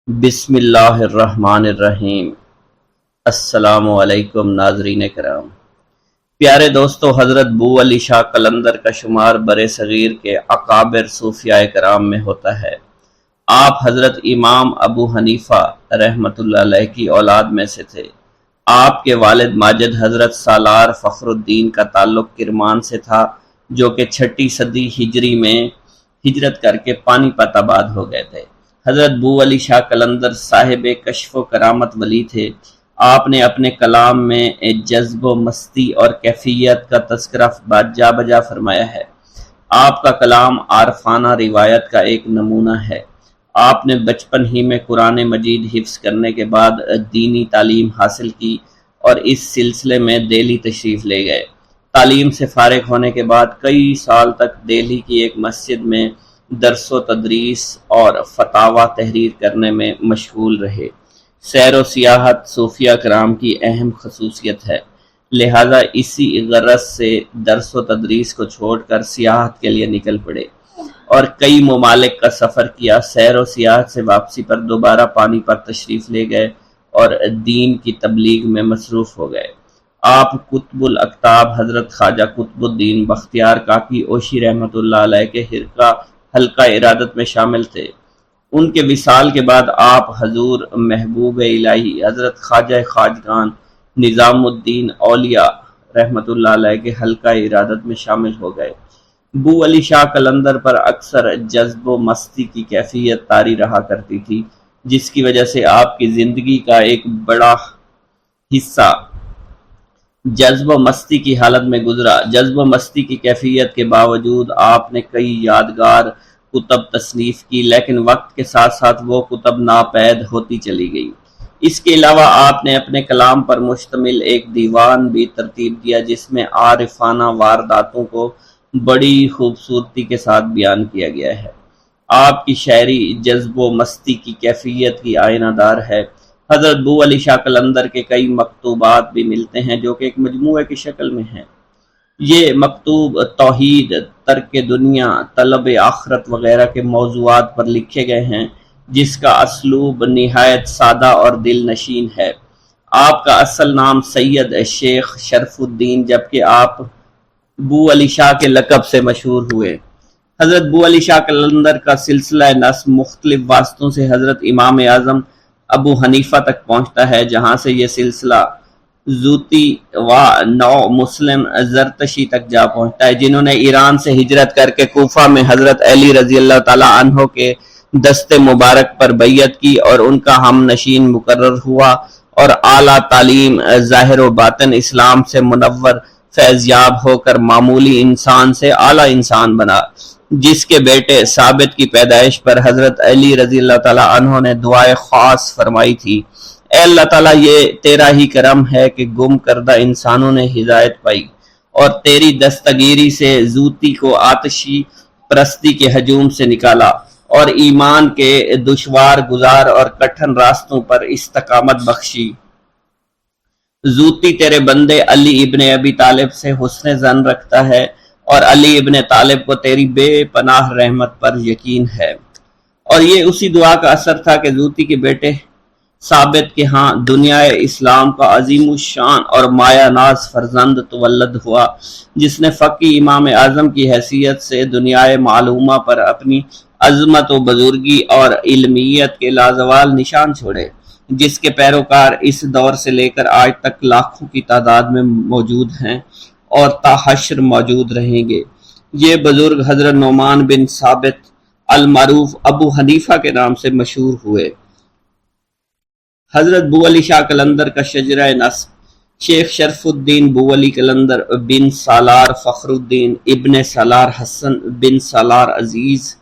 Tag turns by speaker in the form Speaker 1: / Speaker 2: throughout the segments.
Speaker 1: بسم اللہ الرحمن الرحیم۔ السلام علیکم ناظرین کرام۔ پیارے دوستو، حضرت بو علی شاہ قلندر کا شمار برِ صغیر کے اکابر صوفیاء کرام میں ہوتا ہے۔ آپ حضرت امام ابو حنیفہ رحمۃ اللہ علیہ کی اولاد میں سے تھے۔ آپ کے والد ماجد حضرت سالار فخر الدین کا تعلق کرمان سے تھا، جو کہ 6 صدی ہجری میں ہجرت کر کے پانی پت آباد ہو گئے تھے۔ حضرت بو علی شاہ قلندر صاحب کشف و کرامت ولی تھے۔ آپ نے اپنے کلام میں جذب و مستی اور کیفیت کا تذکرہ جا بجا فرمایا ہے۔ آپ کا کلام عارفانہ روایت کا ایک نمونہ ہے۔ آپ نے بچپن ہی میں قرآن مجید حفظ کرنے کے بعد دینی تعلیم حاصل کی اور اس سلسلے میں دہلی تشریف لے گئے۔ تعلیم سے فارغ ہونے کے بعد کئی سال تک دہلی کی ایک مسجد میں درس و تدریس اور فتاوی تحریر کرنے میں مشغول رہے۔ سیر و سیاحت صوفیہ کرام کی اہم خصوصیت ہے، لہذا اسی غرض سے درس و تدریس کو چھوڑ کر سیاحت کے لیے نکل پڑے اور کئی ممالک کا سفر کیا۔ سیر و سیاحت سے واپسی پر دوبارہ پانی پت تشریف لے گئے اور دین کی تبلیغ میں مصروف ہو گئے۔ آپ قطب الاقطاب حضرت خواجہ قطب الدین بختیار کاکی اوشی رحمۃ اللہ علیہ کے حلقہ ارادت میں شامل تھے۔ ان کے وصال کے بعد آپ حضور محبوب الہی حضرت خواجہ خواجگان نظام الدین اولیاء رحمۃ اللہ علیہ کے حلقہ ارادت میں شامل ہو گئے۔ بو علی شاہ قلندر پر اکثر جذب و مستی کی کیفیت طاری رہا کرتی تھی، جس کی وجہ سے آپ کی زندگی کا ایک بڑا حصہ جذب و مستی کی حالت میں گزرا۔ جذب و مستی کی کیفیت کے باوجود آپ نے کئی یادگار کتب تصنیف کی، لیکن وقت کے ساتھ ساتھ وہ کتب ناپید ہوتی چلی گئی۔ اس کے علاوہ آپ نے اپنے کلام پر مشتمل ایک دیوان بھی ترتیب دیا، جس میں عارفانہ وارداتوں کو بڑی خوبصورتی کے ساتھ بیان کیا گیا ہے۔ آپ کی شاعری جذب و مستی کی کیفیت کی آئینہ دار ہے۔ حضرت بو علی شاہ قلندر کے کئی مکتوبات بھی ملتے ہیں، جو کہ ایک مجموعے کی شکل میں ہیں۔ یہ مکتوب توحید، ترک دنیا، طلب آخرت وغیرہ کے موضوعات پر لکھے گئے ہیں، جس کا اسلوب نہایت سادہ اور دل نشین ہے۔ آپ کا اصل نام سید شیخ شرف الدین، جبکہ آپ بو علی شاہ کے لقب سے مشہور ہوئے۔ حضرت بو علی شاہ قلندر کا سلسلہ نسب مختلف واسطوں سے حضرت امام اعظم ابو حنیفہ تک پہنچتا ہے، جہاں سے یہ سلسلہ زوتی و نو مسلم زرتشی تک جا پہنچتا ہے، جنہوں نے ایران سے ہجرت کر کے کوفہ میں حضرت علی رضی اللہ تعالی عنہ کے دست مبارک پر بیعت کی اور ان کا ہم نشین مقرر ہوا اور اعلیٰ تعلیم ظاہر و باطن اسلام سے منور فیض یاب ہو کر معمولی انسان سے اعلیٰ انسان بنا، جس کے بیٹے ثابت کی پیدائش پر حضرت علی رضی اللہ تعالیٰ عنہ نے دعائے خاص فرمائی تھی: اے اللہ تعالیٰ، یہ تیرا ہی کرم ہے کہ گم کردہ انسانوں نے ہدایت پائی اور تیری دستگیری سے زوتی کو آتشی پرستی کے ہجوم سے نکالا اور ایمان کے دشوار گزار اور کٹھن راستوں پر استقامت بخشی۔ زوتی تیرے بندے علی ابن ابی طالب سے حسن ظن رکھتا ہے اور علی ابن طالب کو تیری بے پناہ رحمت پر یقین ہے۔ اور یہ اسی دعا کا اثر تھا کہ زوتی کے بیٹے ثابت کے ہاں دنیا اسلام کا عظیم الشان اور مایہ ناز فرزند تولد ہوا، جس نے فقی امام اعظم کی حیثیت سے دنیا معلومہ پر اپنی عظمت و بزرگی اور علمیت کے لازوال نشان چھوڑے، جس کے پیروکار اس دور سے لے کر آج تک لاکھوں کی تعداد میں موجود ہیں اور تا حشر موجود رہیں گے۔ یہ بزرگ حضرت نعمان بن ثابت المعروف ابو حنیفہ کے نام سے مشہور ہوئے۔ حضرت بو علی شاہ قلندر کا شجرہ نسب شیخ شرف الدین بو علی قلندر بن سالار فخر الدین ابن سالار حسن بن سالار عزیز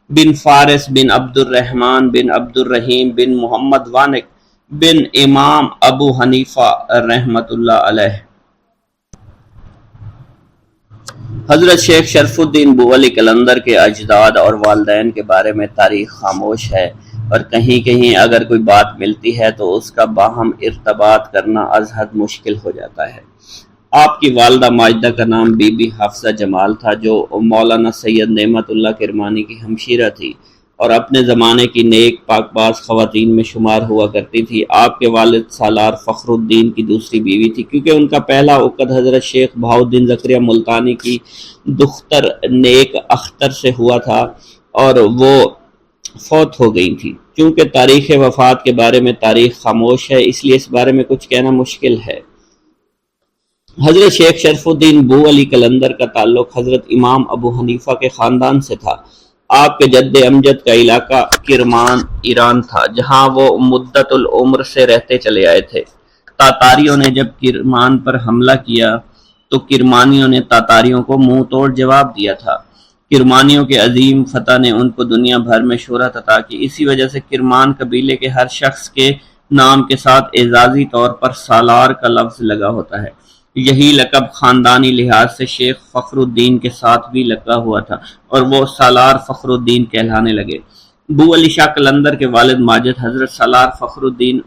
Speaker 1: بن فارس بن عبد الرحمن بن عبد الرحیم بن محمد وانق بن امام ابو حنیفہ رحمۃ اللہ علیہ۔ حضرت شیخ شرف الدین بو علی قلندر کے اجداد اور والدین کے بارے میں تاریخ خاموش ہے، اور کہیں کہیں اگر کوئی بات ملتی ہے تو اس کا باہم ارتباط کرنا از حد مشکل ہو جاتا ہے۔ آپ کی والدہ ماجدہ کا نام بی بی حافظہ جمال تھا، جو مولانا سید نعمت اللہ کرمانی کی ہمشیرہ تھی، اور اپنے زمانے کی نیک پاک باز خواتین میں شمار ہوا کرتی تھی۔ آپ کے والد سالار فخر الدین کی دوسری بیوی تھی، کیونکہ ان کا پہلا عقد حضرت شیخ بہاؤالدین زکریا ملتانی کی دختر نیک اختر سے ہوا تھا اور وہ فوت ہو گئی تھی۔ چونکہ تاریخ وفات کے بارے میں تاریخ خاموش ہے، اس لیے اس بارے میں کچھ کہنا مشکل ہے۔ حضرت شیخ شرف الدین بو علی قلندر کا تعلق حضرت امام ابو حنیفہ کے خاندان سے تھا۔ آپ کے جد امجد کا علاقہ کرمان ایران تھا، جہاں وہ مدت العمر سے رہتے چلے آئے تھے۔ تاتاریوں نے جب کرمان پر حملہ کیا تو کرمانیوں نے تاتاریوں کو منہ توڑ جواب دیا تھا۔ کرمانیوں کے عظیم فتح نے ان کو دنیا بھر میں شہرت عطا کی۔ اسی وجہ سے کرمان قبیلے کے ہر شخص کے نام کے ساتھ اعزازی طور پر سالار کا لفظ لگا ہوتا ہے۔ یہی لقب خاندانی لحاظ سے شیخ فخر الدین کے ساتھ بھی لگا ہوا تھا اور وہ سالار فخر الدین کہلانے لگے۔ بو علی شاہ قلندر کے والد ماجد حضرت سالار فخر الدین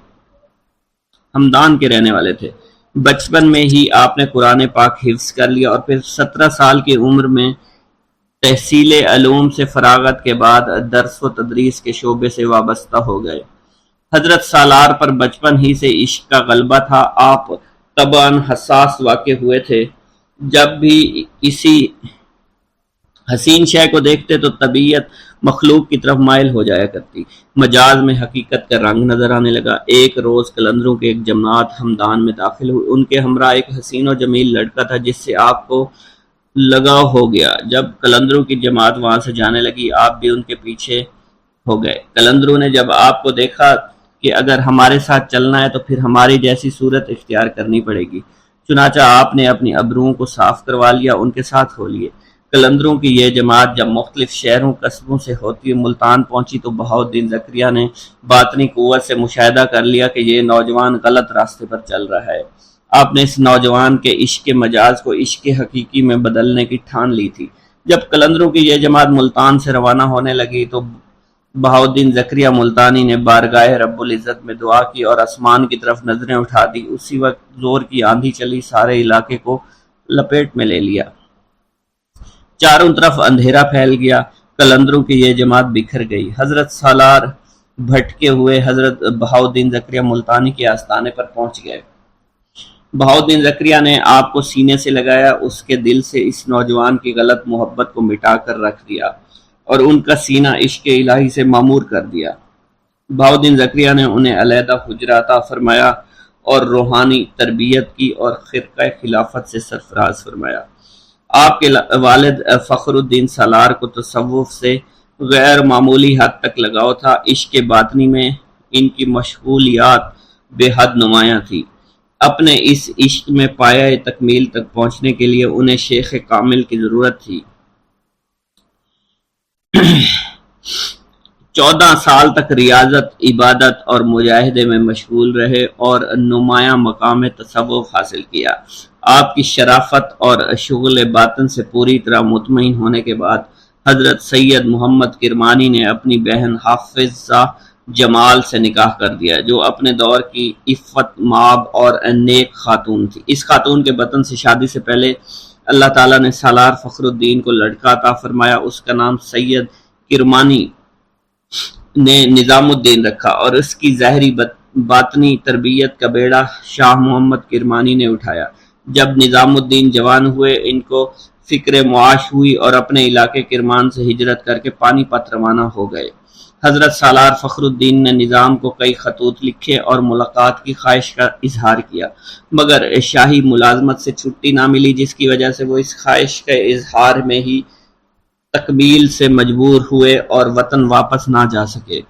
Speaker 1: ہمدان کے رہنے والے تھے۔ بچپن میں ہی آپ نے قرآن پاک حفظ کر لیا اور پھر 17 سال کی عمر میں تحصیل علوم سے فراغت کے بعد درس و تدریس کے شعبے سے وابستہ ہو گئے۔ حضرت سالار پر بچپن ہی سے عشق کا غلبہ تھا۔ آپ طبعاً حساس واقع ہوئے تھے، جب بھی کسی حسین شے کو دیکھتے تو طبیعت مخلوق کی طرف مائل ہو جایا کرتی۔ مجاز میں حقیقت کا رنگ نظر آنے لگا۔ ایک روز قلندروں کے ایک جماعت ہمدان میں داخل ہوئی۔ ان کے ہمراہ ایک حسین و جمیل لڑکا تھا جس سے آپ کو لگاؤ ہو گیا۔ جب قلندروں کی جماعت وہاں سے جانے لگی، آپ بھی ان کے پیچھے ہو گئے۔ قلندروں نے جب آپ کو دیکھا کہ اگر ہمارے ساتھ چلنا ہے تو پھر ہماری جیسی صورت اختیار کرنی پڑے گی، چنانچہ آپ نے اپنی ابروؤں کو صاف کروا لیا، ان کے ساتھ ہو لیے۔ قلندروں کی یہ جماعت جب مختلف شہروں قصبوں سے ہوتی ملتان پہنچی تو بہاؤالدین زکریا نے باطنی قوت سے مشاہدہ کر لیا کہ یہ نوجوان غلط راستے پر چل رہا ہے۔ آپ نے اس نوجوان کے عشق مجاز کو عشق حقیقی میں بدلنے کی ٹھان لی تھی۔ جب قلندروں کی یہ جماعت ملتان سے روانہ ہونے لگی تو بہاؤالدین زکریا ملتانی نے بارگاہ رب العزت میں دعا کی اور آسمان کی طرف نظریں اٹھا دی۔ اسی وقت زور کی آندھی چلی، سارے علاقے کو لپیٹ میں لے لیا، چاروں طرف اندھیرا پھیل گیا، قلندروں کی یہ جماعت بکھر گئی۔ حضرت سالار بھٹکے ہوئے حضرت بہاؤالدین زکریا ملتانی کے آستانے پر پہنچ گئے۔ بہاؤالدین زکریا نے آپ کو سینے سے لگایا، اس کے دل سے اس نوجوان کی غلط محبت کو مٹا کر رکھ دیا اور ان کا سینہ عشق الہی سے معمور کر دیا۔ بہاؤالدین زکریا نے انہیں علیحدہ حجرہ عطا فرمایا اور روحانی تربیت کی اور خرقہ خلافت سے سرفراز فرمایا۔ آپ کے والد فخر الدین سالار کو تصوف سے غیر معمولی حد تک لگاؤ تھا۔ عشق باطنی میں ان کی مشغولیات بے حد نمایاں تھی۔ اپنے اس عشق میں پایہ تکمیل تک پہنچنے کے لیے انہیں شیخ کامل کی ضرورت تھی۔ 14 سال تک ریاضت، عبادت اور مجاہدے میں مشغول رہے اور نمایاں مقام تصوف حاصل کیا۔ آپ کی شرافت اور شغل باطن سے پوری طرح مطمئن ہونے کے بعد حضرت سید محمد کرمانی نے اپنی بہن حافظہ جمال سے نکاح کر دیا، جو اپنے دور کی عفت مآب اور نیک خاتون تھی۔ اس خاتون کے بطن سے شادی سے پہلے اللہ تعالیٰ نے سالار فخر الدین کو لڑکا عطا فرمایا۔ اس کا نام سید کرمانی نے نظام الدین رکھا اور اس کی ظاہری باطنی تربیت کا بیڑا شاہ محمد کرمانی نے اٹھایا۔ جب نظام الدین جوان ہوئے، ان کو فکر معاش ہوئی اور اپنے علاقے کرمان سے ہجرت کر کے پانی پت روانہ ہو گئے۔ حضرت سالار فخر الدین نے نظام کو کئی خطوط لکھے اور ملاقات کی خواہش کا اظہار کیا، مگر شاہی ملازمت سے چھٹی نہ ملی، جس کی وجہ سے وہ اس خواہش کے اظہار میں ہی تقبیل سے مجبور ہوئے اور وطن واپس نہ جا سکے۔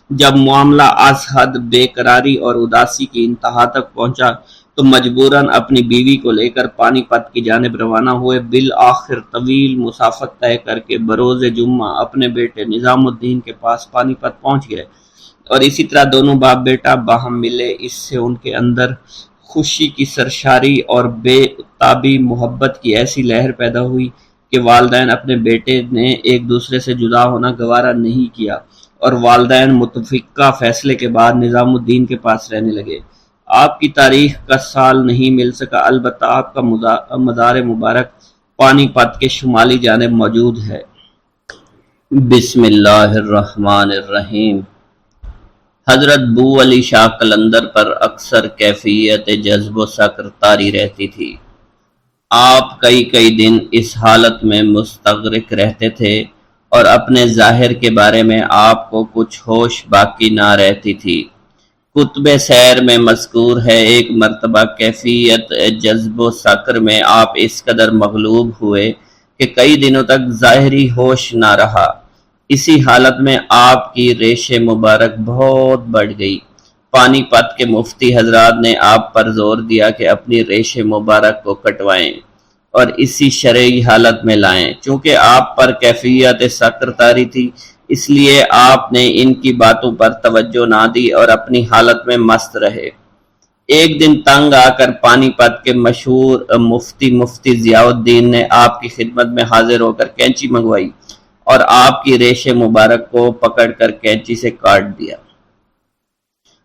Speaker 1: جب معاملہ از حد بے قراری اور اداسی کی انتہا تک پہنچا تو مجبوراً اپنی بیوی کو لے کر پانی پت کی جانب روانہ ہوئے۔ بالآخر طویل مسافت طے کر کے بروز جمعہ اپنے بیٹے نظام الدین کے پاس پانی پت پہنچ گئے اور اسی طرح دونوں باپ بیٹا باہم ملے۔ اس سے ان کے اندر خوشی کی سرشاری اور بے تابی محبت کی ایسی لہر پیدا ہوئی کہ والدین اپنے بیٹے نے ایک دوسرے سے جدا ہونا گوارا نہیں کیا اور والدین متفقہ فیصلے کے بعد نظام الدین کے پاس رہنے لگے۔ آپ کی تاریخ کا سال نہیں مل سکا، البتہ آپ کا مزار مبارک پانی پت کے شمالی جانب موجود ہے۔ بسم اللہ الرحمن الرحیم۔ حضرت بو علی شاہ قلندر پر اکثر کیفیت جذب و سکر طاری رہتی تھی۔ آپ کئی کئی دن اس حالت میں مستغرق رہتے تھے اور اپنے ظاہر کے بارے میں آپ کو کچھ ہوش باقی نہ رہتی تھی۔ کتب سیر میں مذکور ہے، ایک مرتبہ کیفیت جذب و سکر میں آپ اس قدر مغلوب ہوئے کہ کئی دنوں تک ظاہری ہوش نہ رہا۔ اسی حالت میں آپ کی ریش مبارک بہت بڑھ گئی۔ پانی پت کے مفتی حضرات نے آپ پر زور دیا کہ اپنی ریش مبارک کو کٹوائیں اور اسی شرعی حالت میں لائیں۔ چونکہ آپ پر کیفیت سکر طاری تھی، اس لیے آپ نے ان کی باتوں پر توجہ نہ دی اور اپنی حالت میں مست رہے۔ ایک دن تنگ آ کر پانی پت کے مشہور مفتی ضیاء الدین نے آپ کی خدمت میں حاضر ہو کر کینچی منگوائی اور آپ کی ریش مبارک کو پکڑ کر کینچی سے کاٹ دیا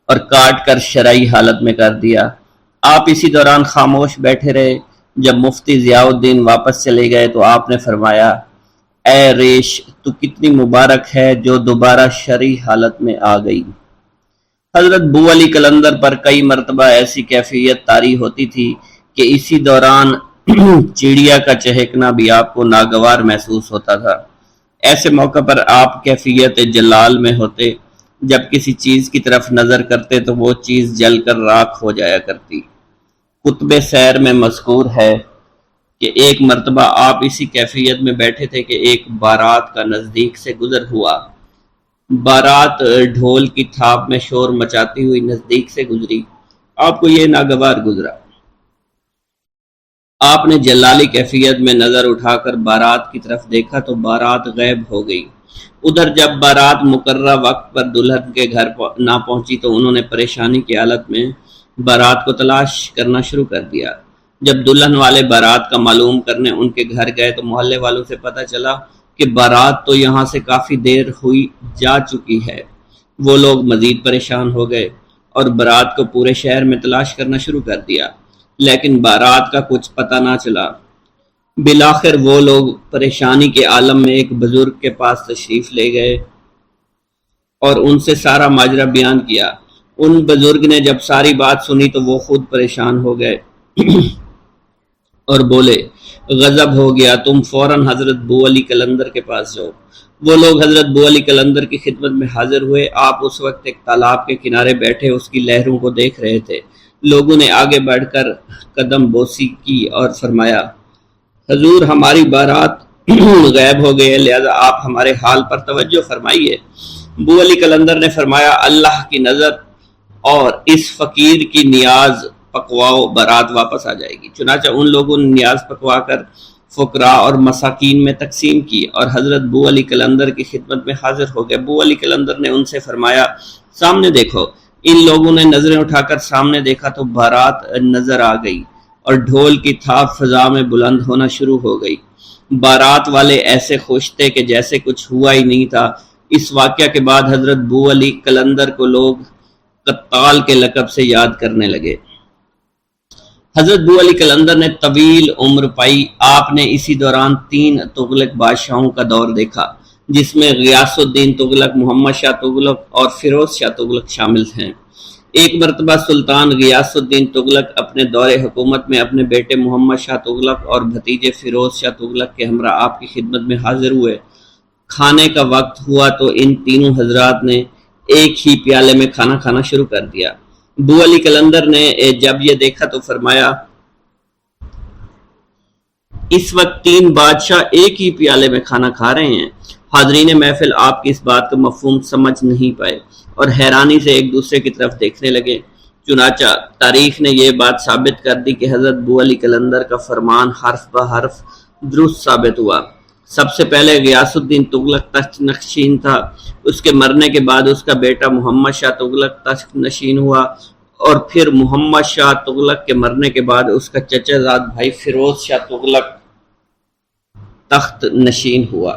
Speaker 1: اور کاٹ کر شرعی حالت میں کر دیا۔ آپ اسی دوران خاموش بیٹھے رہے۔ جب مفتی ضیاء الدین واپس چلے گئے تو آپ نے فرمایا، اے ریش، تو کتنی مبارک ہے جو دوبارہ شرعی حالت میں آ گئی۔ حضرت بو علی قلندر پر کئی مرتبہ ایسی کیفیت طاری ہوتی تھی کہ اسی دوران چڑیا کا چہکنا بھی آپ کو ناگوار محسوس ہوتا تھا۔ ایسے موقع پر آپ کیفیت جلال میں ہوتے۔ جب کسی چیز کی طرف نظر کرتے تو وہ چیز جل کر راکھ ہو جایا کرتی۔ کتب سیر میں مذکور ہے کہ ایک مرتبہ آپ اسی کیفیت میں بیٹھے تھے کہ ایک بارات کا نزدیک سے گزر ہوا۔ بارات ڈھول کی تھاپ میں شور مچاتی ہوئی نزدیک سے گزری۔ آپ کو یہ ناگوار گزرا۔ آپ نے جلالی کیفیت میں نظر اٹھا کر بارات کی طرف دیکھا تو بارات غائب ہو گئی۔ ادھر جب بارات مقررہ وقت پر دلہن کے گھر نہ پہنچی تو انہوں نے پریشانی کی حالت میں بارات کو تلاش کرنا شروع کر دیا۔ جب دلہن والے بارات کا معلوم کرنے ان کے گھر گئے تو محلے والوں سے پتہ چلا کہ بارات تو یہاں سے کافی دیر ہوئی جا چکی ہے۔ وہ لوگ مزید پریشان ہو گئے اور بارات کو پورے شہر میں تلاش کرنا شروع کر دیا، لیکن بارات کا کچھ پتہ نہ چلا۔ بالآخر وہ لوگ پریشانی کے عالم میں ایک بزرگ کے پاس تشریف لے گئے اور ان سے سارا ماجرا بیان کیا۔ ان بزرگ نے جب ساری بات سنی تو وہ خود پریشان ہو گئے اور بولے، غضب ہو گیا، تم فوراً حضرت بو علی قلندر کے پاس جاؤ۔ وہ لوگ حضرت بو علی قلندر کی خدمت میں حاضر ہوئے۔ آپ اس وقت ایک تالاب کے کنارے بیٹھے اس کی لہروں کو دیکھ رہے تھے۔ لوگوں نے آگے بڑھ کر قدم بوسی کی اور فرمایا، حضور، ہماری بارات غائب ہو گئی ہے، لہذا آپ ہمارے حال پر توجہ فرمائیے۔ بو علی قلندر نے فرمایا، اللہ کی نظر اور اس فقیر کی نیاز پکواؤ، بارات واپس آ جائے گی۔ چنانچہ ان لوگوں نے نیاز پکوا کر فقراء اور مساکین میں تقسیم کی اور حضرت بو علی قلندر کی خدمت میں حاضر ہو گئے۔ بو علی قلندر نے ان سے فرمایا، سامنے دیکھو۔ ان لوگوں نے نظریں اٹھا کر سامنے دیکھا تو بارات نظر آ گئی اور ڈھول کی تھاپ فضا میں بلند ہونا شروع ہو گئی۔ بارات والے ایسے خوش تھے کہ جیسے کچھ ہوا ہی نہیں تھا۔ اس واقعہ کے بعد حضرت بو علی قلندر کو لوگ قتال کے لقب سے یاد کرنے لگے۔ حضرت بو علی قلندر نے طویل عمر پائی۔ آپ نے اسی دوران 3 تغلق بادشاہوں کا دور دیکھا، جس میں غیاث الدین تغلق، محمد شاہ تغلق اور فیروز شاہ تغلق شامل ہیں۔ ایک مرتبہ سلطان غیاث الدین تغلق اپنے دور حکومت میں اپنے بیٹے محمد شاہ تغلق اور بھتیجے فیروز شاہ تغلق کے ہمراہ آپ کی خدمت میں حاضر ہوئے۔ کھانے کا وقت ہوا تو ان تینوں حضرات نے ایک ہی پیالے میں کھانا کھانا شروع کر دیا۔ بو علی قلندر نے جب یہ دیکھا تو فرمایا، اس وقت 3 بادشاہ ایک ہی پیالے میں کھانا کھا رہے ہیں۔ حاضرین محفل آپ کی اس بات کا مفہوم سمجھ نہیں پائے اور حیرانی سے ایک دوسرے کی طرف دیکھنے لگے۔ چنانچہ تاریخ نے یہ بات ثابت کر دی کہ حضرت بو علی قلندر کا فرمان حرف بہ حرف درست ثابت ہوا۔ سب سے پہلے غیاث الدین تغلق تخت نشین تھا۔ اس کے مرنے کے بعد اس کا بیٹا محمد شاہ تغلق تخت نشین ہوا اور پھر محمد شاہ تغلق کے مرنے کے بعد اس کا چچا زاد بھائی فیروز شاہ تغلق تخت نشین ہوا۔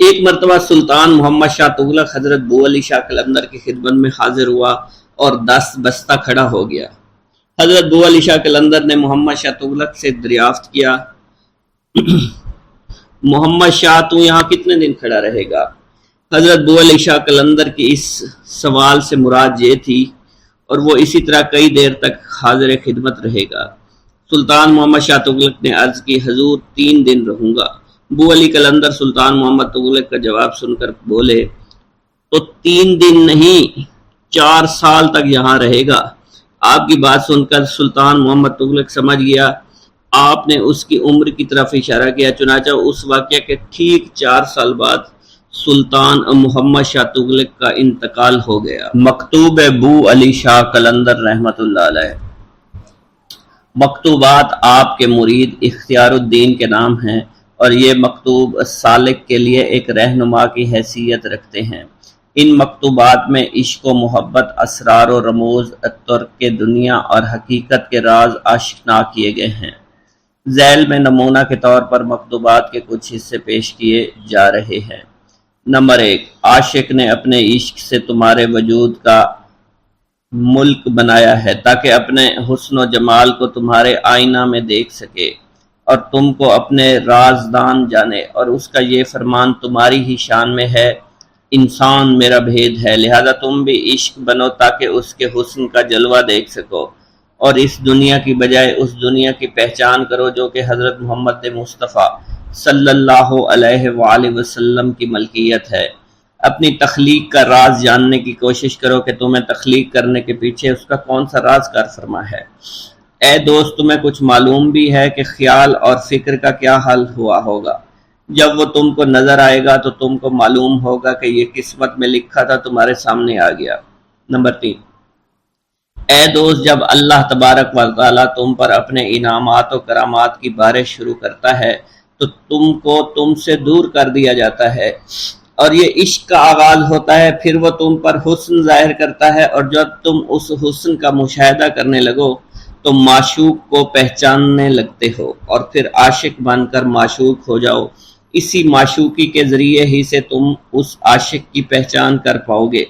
Speaker 1: ایک مرتبہ سلطان محمد شاہ تغلق حضرت بو علی شاہ قلندر کی خدمت میں حاضر ہوا اور 10 بستہ کھڑا ہو گیا۔ حضرت بو علی شاہ قلندر نے محمد شاہ تغلق سے دریافت کیا، محمد شاہ تو یہاں کتنے دن کھڑا رہے گا؟ حضرت بو علی شاہ قلندر کی اس سوال سے مراد یہ تھی اور وہ اسی طرح کئی دیر تک حاضر خدمت رہے گا۔ سلطان محمد شاہ تغلق نے عرض کی حضور 3 دن رہوں گا۔ بو علی قلندر سلطان محمد تغلق کا جواب سن کر بولے تو 3 دن نہیں 4 سال تک یہاں رہے گا۔ آپ کی بات سن کر سلطان محمد تغلق سمجھ گیا۔ آپ نے اس کی عمر کی طرف اشارہ کیا، چنانچہ اس واقعہ کے ٹھیک 4 سال بعد سلطان محمد شاہ تغلق کا انتقال ہو گیا۔ مکتوب بو علی شاہ قلندر رحمۃ اللہ علیہ۔ مکتوبات آپ کے مرید اختیار الدین کے نام ہیں اور یہ مکتوب سالک کے لیے ایک رہنما کی حیثیت رکھتے ہیں۔ ان مکتوبات میں عشق و محبت، اسرار و رموز، ترک کے دنیا اور حقیقت کے راز آشکار کیے گئے ہیں۔ ذیل میں نمونہ کے طور پر مکتوبات کے کچھ حصے پیش کیے جا رہے ہیں۔ نمبر 1، عاشق نے اپنے عشق سے تمہارے وجود کا ملک بنایا ہے تاکہ اپنے حسن و جمال کو تمہارے آئینہ میں دیکھ سکے اور تم کو اپنے رازدان جانے، اور اس کا یہ فرمان تمہاری ہی شان میں ہے، انسان میرا بھید ہے، لہذا تم بھی عشق بنو تاکہ اس کے حسن کا جلوہ دیکھ سکو اور اس دنیا کی بجائے اس دنیا کی پہچان کرو جو کہ حضرت محمد مصطفیٰ صلی اللہ علیہ وآلہ وسلم کی ملکیت ہے۔ اپنی تخلیق کا راز جاننے کی کوشش کرو کہ تمہیں تخلیق کرنے کے پیچھے اس کا کون سا راز کار فرما ہے۔ اے دوست، تمہیں کچھ معلوم بھی ہے کہ خیال اور فکر کا کیا حل ہوا ہوگا؟ جب وہ تم کو نظر آئے گا تو تم کو معلوم ہوگا کہ یہ قسمت میں لکھا تھا تمہارے سامنے آ گیا۔ نمبر 3، اے دوست، جب اللہ تبارک و تعالیٰ تم پر اپنے انعامات و کرامات کی بارش شروع کرتا ہے تو تم کو تم سے دور کر دیا جاتا ہے اور یہ عشق کا آغاز ہوتا ہے۔ پھر وہ تم پر حسن ظاہر کرتا ہے اور جب تم اس حسن کا مشاہدہ کرنے لگو تو معشوق کو پہچاننے لگتے ہو اور پھر عاشق بن کر معشوق ہو جاؤ۔ اسی معشوقی کے ذریعے ہی سے تم اس عاشق کی پہچان کر پاؤ گے۔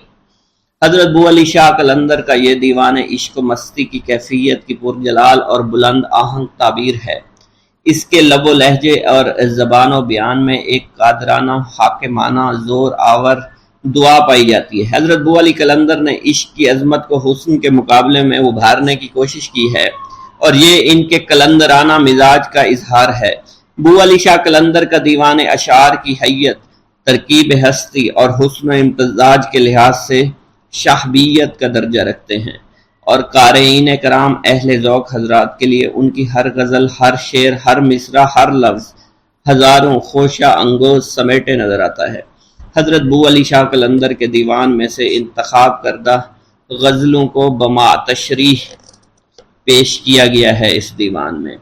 Speaker 1: حضرت بو علی شاہ قلندر کا یہ دیوان عشق و مستی کی کیفیت کی پرجلال اور بلند آہنگ تعبیر ہے۔ اس کے لب و لہجے اور زبان و بیان میں ایک قادرانہ، حاکمانہ، زور آور دعا پائی جاتی ہے۔ حضرت بو علی قلندر نے عشق کی عظمت کو حسن کے مقابلے میں ابھارنے کی کوشش کی ہے اور یہ ان کے قلندرانہ مزاج کا اظہار ہے۔ بو علی شاہ قلندر کا دیوان اشعار کی حیت، ترکیب ہستی اور حسن و امتزاج کے لحاظ سے شاہبیت کا درجہ رکھتے ہیں اور قارئین کرام اہل ذوق حضرات کے لیے ان کی ہر غزل، ہر شعر، ہر مصرع، ہر لفظ ہزاروں خوشہ انگوز سمیٹے نظر آتا ہے۔ حضرت بو علی شاہ قلندر کے دیوان میں سے انتخاب کردہ غزلوں کو بما تشریح پیش کیا گیا ہے۔ اس دیوان میں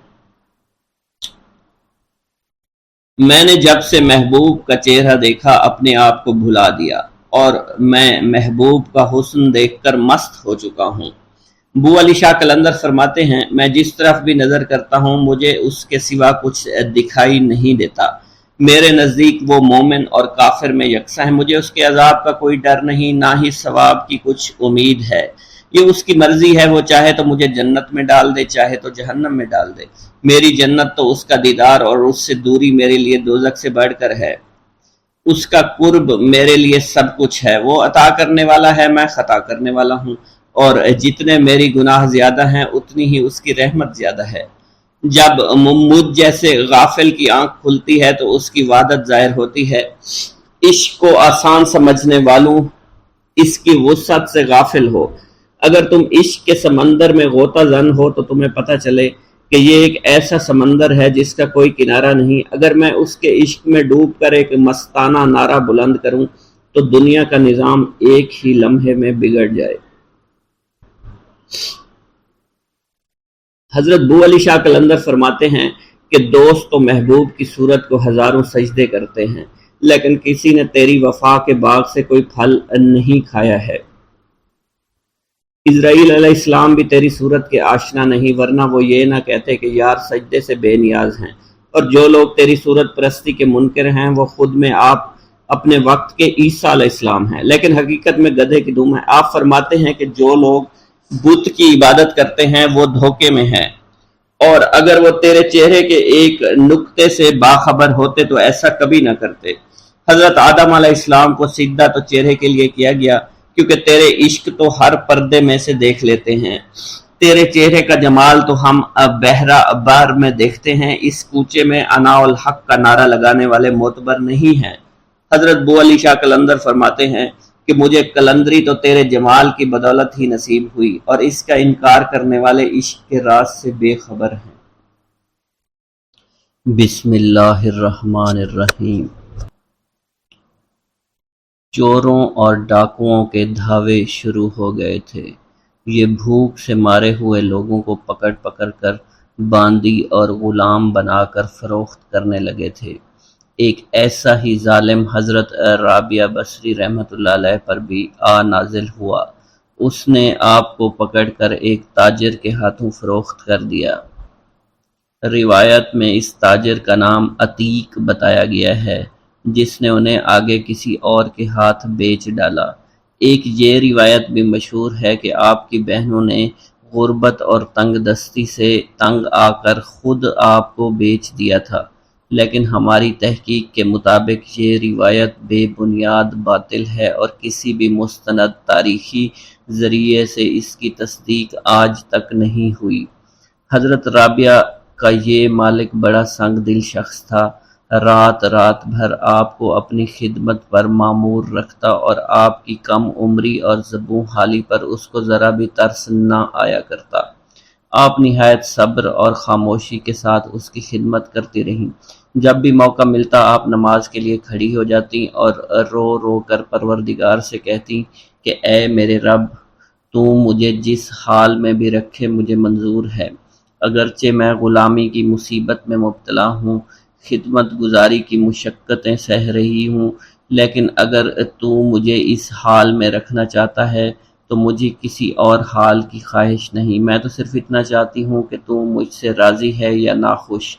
Speaker 1: میں نے جب سے محبوب کا چہرہ دیکھا اپنے آپ کو بھلا دیا اور میں محبوب کا حسن دیکھ کر مست ہو چکا ہوں۔ بو علی شاہ قلندر فرماتے ہیں، میں جس طرف بھی نظر کرتا ہوں مجھے اس کے سوا کچھ دکھائی نہیں دیتا۔ میرے نزدیک وہ مومن اور کافر میں یکساں ہے۔ مجھے اس کے عذاب کا کوئی ڈر نہیں، نہ ہی ثواب کی کچھ امید ہے۔ یہ اس کی مرضی ہے، وہ چاہے تو مجھے جنت میں ڈال دے، چاہے تو جہنم میں ڈال دے۔ میری جنت تو اس کا دیدار اور اس سے دوری میرے لیے دوزخ سے بڑھ کر ہے۔ اس کا قرب میرے لیے سب کچھ ہے۔ وہ عطا کرنے والا ہے، میں خطا کرنے والا ہوں، اور جتنے میری گناہ زیادہ ہیں اتنی ہی اس کی رحمت زیادہ ہے۔ جب مجھ جیسے غافل کی آنکھ کھلتی ہے تو اس کی وحدت ظاہر ہوتی ہے۔ عشق کو آسان سمجھنے والوں اس کی وسعت سے غافل ہو۔ اگر تم عشق کے سمندر میں غوطہ زن ہو تو تمہیں پتہ چلے کہ یہ ایک ایسا سمندر ہے جس کا کوئی کنارہ نہیں۔ اگر میں اس کے عشق میں ڈوب کر ایک مستانہ نعرہ بلند کروں تو دنیا کا نظام ایک ہی لمحے میں بگڑ جائے۔ حضرت بو علی شاہ قلندر فرماتے ہیں کہ دوست و محبوب کی صورت کو ہزاروں سجدے کرتے ہیں لیکن کسی نے تیری وفا کے باغ سے کوئی پھل نہیں کھایا ہے۔ اسرائیل علیہ السلام بھی تیری صورت کے آشنا نہیں، ورنہ وہ یہ نہ کہتے کہ یار سجدے سے بے نیاز ہیں۔ اور جو لوگ تیری صورت پرستی کے منکر ہیں وہ خود میں آپ اپنے وقت کے عیسیٰ علیہ السلام ہیں، لیکن حقیقت میں گدھے کی دم ہے۔ آپ فرماتے ہیں کہ جو لوگ بت کی عبادت کرتے ہیں وہ دھوکے میں ہیں اور اگر وہ تیرے چہرے کے ایک نقطے سے باخبر ہوتے تو ایسا کبھی نہ کرتے۔ حضرت آدم علیہ السلام کو سجدہ تو چہرے کے لیے کیا گیا کیونکہ تیرے عشق تو ہر پردے میں سے دیکھ لیتے ہیں۔ تیرے چہرے کا جمال تو ہم بحرہ بار میں دیکھتے ہیں، اس کوچے میں انا الحق کا نعرہ لگانے والے معتبر نہیں ہیں۔ حضرت بو علی شاہ قلندر فرماتے ہیں کہ مجھے قلندری تو تیرے جمال کی بدولت ہی نصیب ہوئی، اور اس کا انکار کرنے والے عشق کے راز سے بے خبر ہیں۔ بسم اللہ الرحمن الرحیم۔ چوروں اور ڈاکوؤں کے دھاوے شروع ہو گئے تھے۔ یہ بھوک سے مارے ہوئے لوگوں کو پکڑ پکڑ کر باندی اور غلام بنا کر فروخت کرنے لگے تھے۔ ایک ایسا ہی ظالم حضرت رابعہ بصری رحمۃ اللہ علیہ پر بھی نازل ہوا۔ اس نے آپ کو پکڑ کر ایک تاجر کے ہاتھوں فروخت کر دیا۔ روایت میں اس تاجر کا نام عتیق بتایا گیا ہے، جس نے انہیں آگے کسی اور کے ہاتھ بیچ ڈالا۔ ایک یہ روایت بھی مشہور ہے کہ آپ کی بہنوں نے غربت اور تنگ دستی سے تنگ آ کر خود آپ کو بیچ دیا تھا، لیکن ہماری تحقیق کے مطابق یہ روایت بے بنیاد باطل ہے اور کسی بھی مستند تاریخی ذریعے سے اس کی تصدیق آج تک نہیں ہوئی۔ حضرت رابعہ کا یہ مالک بڑا سنگ دل شخص تھا، رات رات بھر آپ کو اپنی خدمت پر مامور رکھتا اور آپ کی کم عمری اور زبوں حالی پر اس کو ذرا بھی ترس نہ آیا کرتا۔ آپ نہایت صبر اور خاموشی کے ساتھ اس کی خدمت کرتی رہیں۔ جب بھی موقع ملتا آپ نماز کے لیے کھڑی ہو جاتی اور رو رو کر پروردگار سے کہتی کہ اے میرے رب، تو مجھے جس حال میں بھی رکھے مجھے منظور ہے، اگرچہ میں غلامی کی مصیبت میں مبتلا ہوں، خدمت گزاری کی مشقتیں سہ رہی ہوں، لیکن اگر تو مجھے اس حال میں رکھنا چاہتا ہے تو مجھے کسی اور حال کی خواہش نہیں، میں تو صرف اتنا چاہتی ہوں کہ تو مجھ سے راضی ہے یا ناخوش۔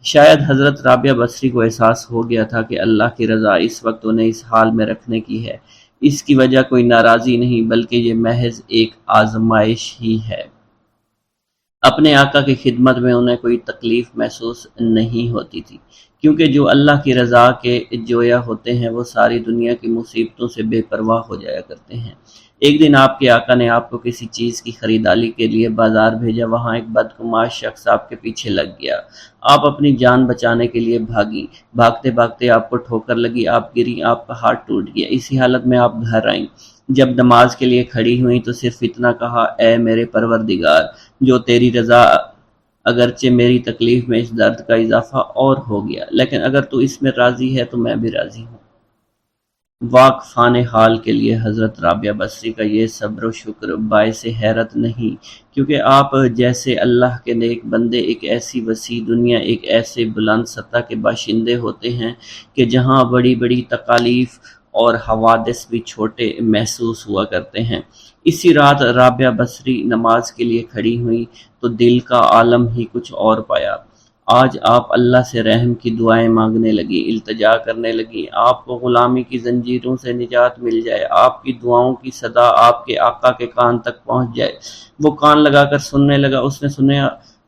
Speaker 1: شاید حضرت رابعہ بصری کو احساس ہو گیا تھا کہ اللہ کی رضا اس وقت انہیں اس حال میں رکھنے کی ہے، اس کی وجہ کوئی ناراضی نہیں بلکہ یہ محض ایک آزمائش ہی ہے۔ اپنے آقا کی خدمت میں انہیں کوئی تکلیف محسوس نہیں ہوتی تھی، کیونکہ جو اللہ کی رضا کے جویا ہوتے ہیں وہ ساری دنیا کی مصیبتوں سے بے پرواہ ہو جایا کرتے ہیں۔ ایک دن آپ کے آقا نے آپ کو کسی چیز کی خریداری کے لیے بازار بھیجا، وہاں ایک بدگماش شخص آپ کے پیچھے لگ گیا۔ آپ اپنی جان بچانے کے لیے بھاگی، بھاگتے بھاگتے آپ کو ٹھوکر لگی، آپ گری، آپ کا ہاتھ ٹوٹ گیا۔ اسی حالت میں آپ گھر آئیں۔ جب نماز کے لیے کھڑی ہوئیں تو صرف اتنا کہا، اے میرے پروردگار، جو تیری رضا، اگرچہ میری تکلیف میں اس درد کا اضافہ اور ہو گیا، لیکن اگر تو اس میں راضی ہے تو میں بھی راضی ہوں۔ واقفان حال کے لیے حضرت رابعہ بصری کا یہ صبر و شکر باعث حیرت نہیں، کیونکہ آپ جیسے اللہ کے نیک بندے ایک ایسی وسیع دنیا، ایک ایسے بلند سطح کے باشندے ہوتے ہیں کہ جہاں بڑی بڑی تکالیف اور حوادث بھی چھوٹے محسوس ہوا کرتے ہیں۔ اسی رات رابعہ بصری نماز کے لیے کھڑی ہوئی تو دل کا عالم ہی کچھ اور پایا۔ آج آپ اللہ سے رحم کی دعائیں مانگنے لگی، التجا کرنے لگی، آپ کو غلامی کی زنجیروں سے نجات مل جائے، آپ کی دعاؤں کی صدا آپ کے آقا کے کان تک پہنچ جائے۔ وہ کان لگا کر سننے لگا۔ اس نے سنا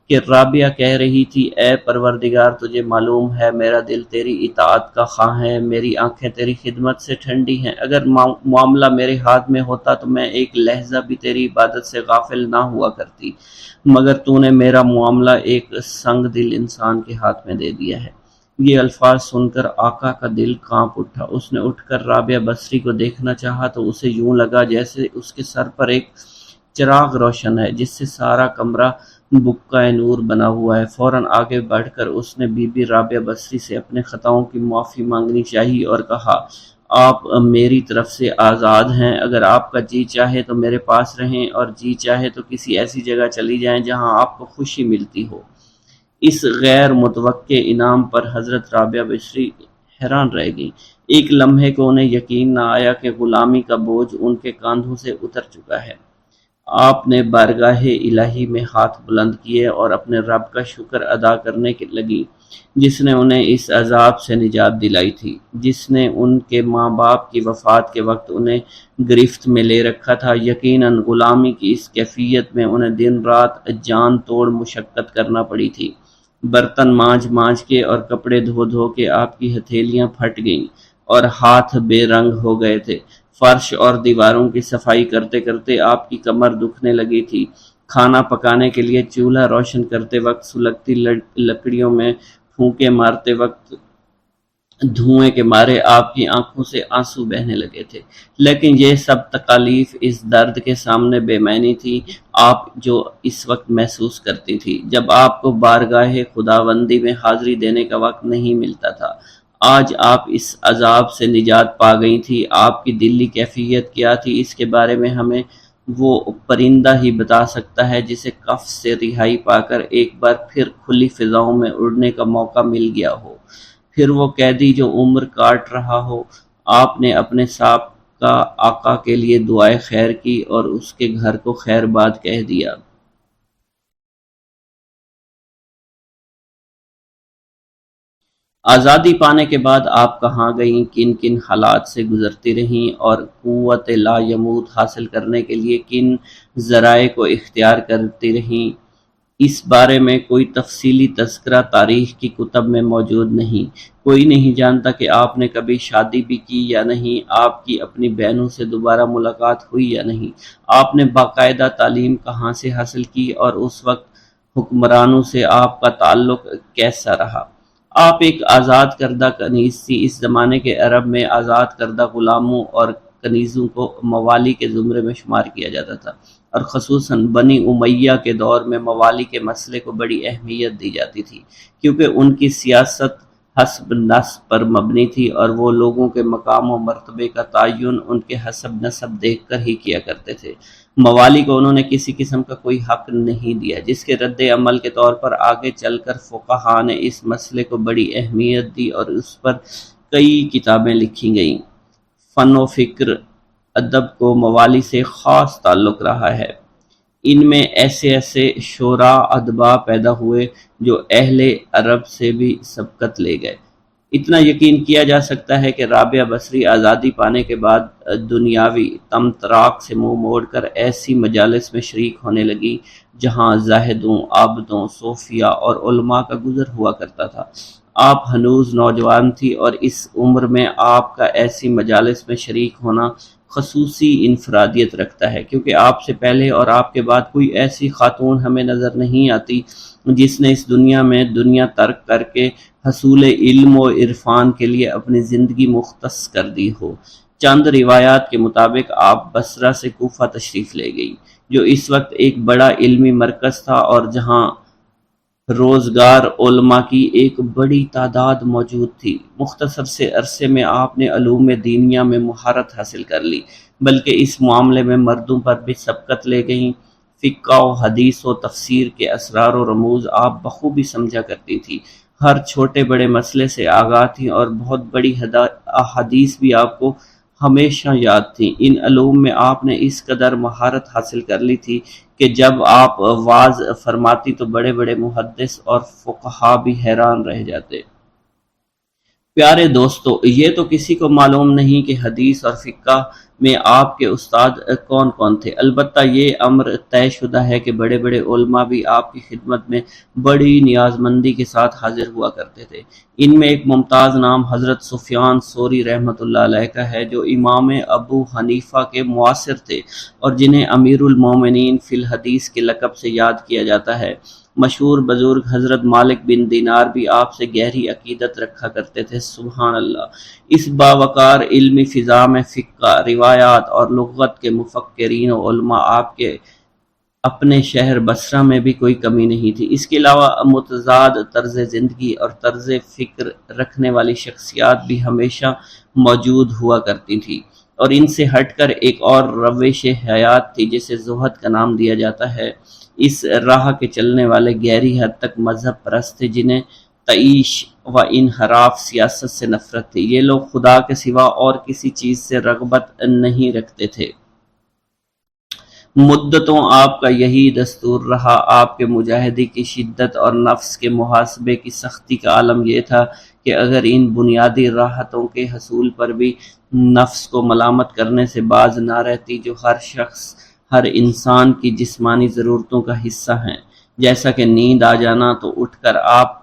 Speaker 1: کہ رابعہ کہہ رہی تھی، اے پروردگار، تجھے معلوم ہے میرا دل تیری اطاعت کا خواہ ہے، میری آنکھیں تیری خدمت سے ٹھنڈی ہیں، اگر معاملہ میرے ہاتھ میں ہوتا تو میں ایک لحظہ بھی تیری عبادت سے غافل نہ ہوا کرتی، مگر تو نے میرا معاملہ ایک سنگ دل انسان کے ہاتھ میں دے دیا ہے۔ یہ الفاظ سن کر آقا کا دل کانپ اٹھا۔ اس نے اٹھ کر رابعہ بصری کو دیکھنا چاہا تو اسے یوں لگا جیسے اس کے سر پر ایک چراغ روشن ہے جس سے سارا کمرہ بکہ نور بنا ہوا ہے۔ فوراً آگے بڑھ کر اس نے بی بی رابعہ بصری سے اپنے خطاؤں کی معافی مانگنی چاہی اور کہا، آپ میری طرف سے آزاد ہیں، اگر آپ کا جی چاہے تو میرے پاس رہیں اور جی چاہے تو کسی ایسی جگہ چلی جائیں جہاں آپ کو خوشی ملتی ہو۔ اس غیر متوقع انعام پر حضرت رابعہ بصری حیران رہ گئی۔ ایک لمحے کو انہیں یقین نہ آیا کہ غلامی کا بوجھ ان کے کاندھوں سے اتر چکا ہے۔ آپ نے بارگاہ الہی میں ہاتھ بلند کیے اور اپنے رب کا شکر ادا کرنے لگی۔ جس نے انہیں اس عذاب سے نجات دلائی تھی، جس نے ان کے ماں باپ کی وفات کے وقت انہیں گرفت میں لے رکھا تھا۔ یقیناً غلامی کی اس کیفیت میں انہیں دن رات جان توڑ مشقت کرنا پڑی تھی۔ برتن مانجھ مانجھ کے اور کپڑے دھو دھو کے آپ کی ہتھیلیاں پھٹ گئیں اور ہاتھ بے رنگ ہو گئے تھے۔ فرش اور دیواروں کی صفائی کرتے کرتے آپ کی کمر دکھنے لگی تھی۔ کھانا پکانے کے لیے چولہا روشن کرتے وقت سلگتی لکڑیوں میں پھونکے مارتے وقت دھوئیں کے مارے آپ کی آنکھوں سے آنسو بہنے لگے تھے، لیکن یہ سب تکالیف اس درد کے سامنے بے معنی تھی آپ جو اس وقت محسوس کرتی تھی جب آپ کو بارگاہ خداوندی میں حاضری دینے کا وقت نہیں ملتا تھا۔ آج آپ اس عذاب سے نجات پا گئی تھی۔ آپ کی دلی کیفیت کیا تھی، اس کے بارے میں ہمیں وہ پرندہ ہی بتا سکتا ہے جسے کف سے رہائی پا کر ایک بار پھر کھلی فضاؤں میں اڑنے کا موقع مل گیا ہو، پھر وہ قیدی جو عمر کاٹ رہا ہو۔ آپ نے اپنے سابقہ آقا کے لیے دعائے خیر کی اور اس کے گھر کو خیر باد کہہ دیا۔ آزادی پانے کے بعد آپ کہاں گئیں، کن کن حالات سے گزرتی رہیں اور قوت لا یموت حاصل کرنے کے لیے کن ذرائع کو اختیار کرتی رہیں، اس بارے میں کوئی تفصیلی تذکرہ تاریخ کی کتب میں موجود نہیں۔ کوئی نہیں جانتا کہ آپ نے کبھی شادی بھی کی یا نہیں، آپ کی اپنی بہنوں سے دوبارہ ملاقات ہوئی یا نہیں، آپ نے باقاعدہ تعلیم کہاں سے حاصل کی اور اس وقت حکمرانوں سے آپ کا تعلق کیسا رہا۔ آپ ایک آزاد کردہ کنیز تھی۔ اس زمانے کے عرب میں آزاد کردہ غلاموں اور کنیزوں کو موالی کے زمرے میں شمار کیا جاتا تھا، اور خصوصاً بنی امیہ کے دور میں موالی کے مسئلے کو بڑی اہمیت دی جاتی تھی، کیونکہ ان کی سیاست حسب نسب پر مبنی تھی اور وہ لوگوں کے مقام و مرتبے کا تعین ان کے حسب نسب دیکھ کر ہی کیا کرتے تھے۔ موالی کو انہوں نے کسی قسم کا کوئی حق نہیں دیا، جس کے رد عمل کے طور پر آگے چل کر فقہاء نے اس مسئلے کو بڑی اہمیت دی اور اس پر کئی کتابیں لکھی گئیں۔ فن و فکر ادب کو موالی سے خاص تعلق رہا ہے۔ ان میں ایسے ایسے شعراء ادباء پیدا ہوئے جو اہل عرب سے بھی سبقت لے گئے۔ اتنا یقین کیا جا سکتا ہے کہ رابعہ بصری آزادی پانے کے بعد دنیاوی تمطراق سے منہ موڑ کر ایسی مجالس میں شریک ہونے لگی جہاں زاہدوں، عابدوں، صوفیاء اور علماء کا گزر ہوا کرتا تھا۔ آپ ہنوز نوجوان تھی اور اس عمر میں آپ کا ایسی مجالس میں شریک ہونا خصوصی انفرادیت رکھتا ہے، کیونکہ آپ سے پہلے اور آپ کے بعد کوئی ایسی خاتون ہمیں نظر نہیں آتی جس نے اس دنیا میں دنیا ترک کر کے حصول علم و عرفان کے لیے اپنی زندگی مختص کر دی ہو۔ چند روایات کے مطابق آپ بصرہ سے کوفہ تشریف لے گئی، جو اس وقت ایک بڑا علمی مرکز تھا اور جہاں روزگار علماء کی ایک بڑی تعداد موجود تھی۔ مختصر سے عرصے میں آپ نے علوم دینیہ میں مہارت حاصل کر لی، بلکہ اس معاملے میں مردوں پر بھی سبقت لے گئیں۔ فقہ و حدیث و تفسیر کے اسرار و رموز آپ بخوبی سمجھا کرتی تھی، ہر چھوٹے بڑے مسئلے سے آگاہ تھیں اور بہت بڑی احادیث بھی آپ کو ہمیشہ یاد تھیں۔ ان علوم میں آپ نے اس قدر مہارت حاصل کر لی تھی کہ جب آپ وعظ فرماتی تو بڑے بڑے محدث اور فقہاء بھی حیران رہ جاتے۔ پیارے دوستو، یہ تو کسی کو معلوم نہیں کہ حدیث اور فقہ میں آپ کے استاد کون کون تھے۔ البتہ یہ امر طے شدہ ہے کہ بڑے بڑے علماء بھی آپ کی خدمت میں بڑی نیازمندی کے ساتھ حاضر ہوا کرتے تھے۔ ان میں ایک ممتاز نام حضرت سفیان ثوری رحمۃ اللہ علیہ کا ہے، جو امام ابو حنیفہ کے معاصر تھے اور جنہیں امیر المومنین فی الحدیث کے لقب سے یاد کیا جاتا ہے۔ مشہور بزرگ حضرت مالک بن دینار بھی آپ سے گہری عقیدت رکھا کرتے تھے۔ سبحان اللہ! اس باوقار علمی فضا میں فقہ، روایات اور لغت کے مفکرین و علماء آپ کے اپنے شہر بصرہ میں بھی کوئی کمی نہیں تھی۔ اس کے علاوہ متضاد طرز زندگی اور طرز فکر رکھنے والی شخصیات بھی ہمیشہ موجود ہوا کرتی تھی، اور ان سے ہٹ کر ایک اور روش حیات تھی جسے زہد کا نام دیا جاتا ہے۔ اس راہ کے چلنے والے گہری حد تک مذہب پرست تھے، جنہیں تعیش و انحراف سیاست سے نفرت تھی۔ یہ لوگ خدا کے سوا اور کسی چیز سے رغبت نہیں رکھتے تھے۔ مدتوں آپ کا یہی دستور رہا۔ آپ کے مجاہدے کی شدت اور نفس کے محاسبے کی سختی کا عالم یہ تھا کہ اگر ان بنیادی راحتوں کے حصول پر بھی نفس کو ملامت کرنے سے باز نہ رہتی جو ہر شخص، ہر انسان کی جسمانی ضرورتوں کا حصہ ہیں، جیسا کہ نیند آ جانا، تو اٹھ کر آپ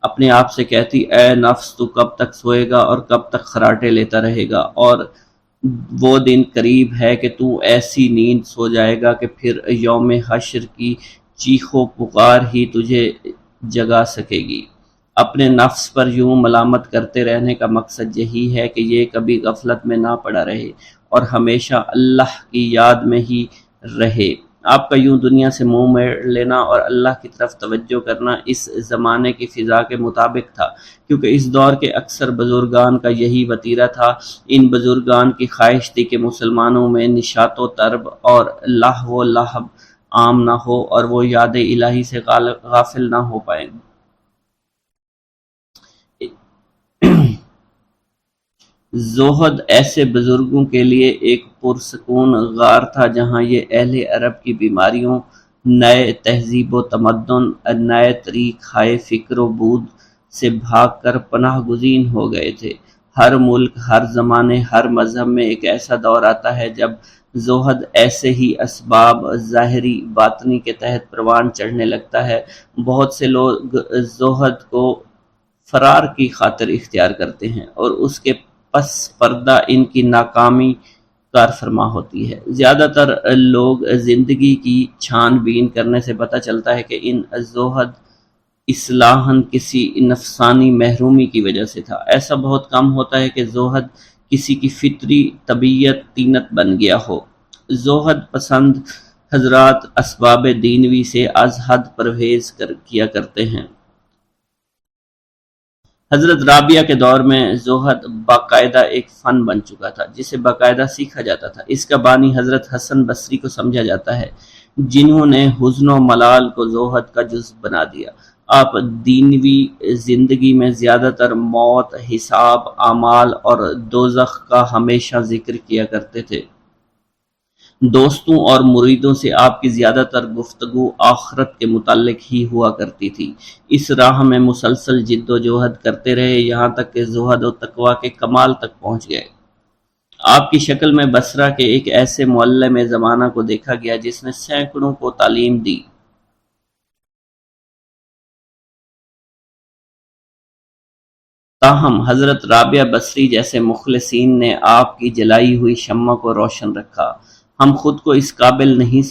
Speaker 1: اپنے آپ سے کہتی، اے نفس تو کب تک سوئے گا اور کب تک خراٹے لیتا رہے گا، اور وہ دن قریب ہے کہ تو ایسی نیند سو جائے گا کہ پھر یوم حشر کی چیخو پکار ہی تجھے جگا سکے گی۔ اپنے نفس پر یوں ملامت کرتے رہنے کا مقصد یہی ہے کہ یہ کبھی غفلت میں نہ پڑا رہے اور ہمیشہ اللہ کی یاد میں ہی رہے۔ آپ کا یوں دنیا سے منہ موڑ لینا اور اللہ کی طرف توجہ کرنا اس زمانے کی فضا کے مطابق تھا، کیونکہ اس دور کے اکثر بزرگان کا یہی وتیرہ تھا۔ ان بزرگان کی خواہش تھی کہ مسلمانوں میں نشاط و طرب اور لہو و لعب عام نہ ہو اور وہ یاد الہی سے غافل نہ ہو پائیں۔ زہد ایسے بزرگوں کے لیے ایک پرسکون غار تھا جہاں یہ اہل عرب کی بیماریوں، نئے تہذیب و تمدن، نئے طریق ہائے فکر و بود سے بھاگ کر پناہ گزین ہو گئے تھے۔ ہر ملک، ہر زمانے، ہر مذہب میں ایک ایسا دور آتا ہے جب زہد ایسے ہی اسباب ظاہری باطنی کے تحت پروان چڑھنے لگتا ہے۔ بہت سے لوگ زہد کو فرار کی خاطر اختیار کرتے ہیں اور اس کے پس پردہ ان کی ناکامی کار فرما ہوتی ہے۔ زیادہ تر لوگ زندگی کی چھان بین کرنے سے پتہ چلتا ہے کہ ان زہد اصلاحاً کسی نفسانی محرومی کی وجہ سے تھا۔ ایسا بہت کم ہوتا ہے کہ زہد کسی کی فطری طبیعت طینت بن گیا ہو۔ زہد پسند حضرات اسباب دینوی سے از حد پرہیز کیا کرتے ہیں۔ حضرت رابعہ کے دور میں زہد باقاعدہ ایک فن بن چکا تھا جسے باقاعدہ سیکھا جاتا تھا۔ اس کا بانی حضرت حسن بصری کو سمجھا جاتا ہے جنہوں نے حزن و ملال کو زہد کا جزو بنا دیا۔ آپ دینوی زندگی میں زیادہ تر موت، حساب، اعمال اور دوزخ کا ہمیشہ ذکر کیا کرتے تھے۔ دوستوں اور مریدوں سے آپ کی زیادہ تر گفتگو آخرت کے متعلق ہی ہوا کرتی تھی۔ اس راہ میں مسلسل جد و جہد کرتے رہے یہاں تک کہ زہد و تقویٰ کے کمال تک پہنچ گئے۔ آپ کی شکل میں بصرہ کے ایک ایسے معلم زمانہ کو دیکھا گیا جس نے سینکڑوں کو تعلیم دی۔ تاہم حضرت رابعہ بصری جیسے مخلصین نے آپ کی جلائی ہوئی شمع کو روشن رکھا۔ ہم خود کو اس قابل نہیں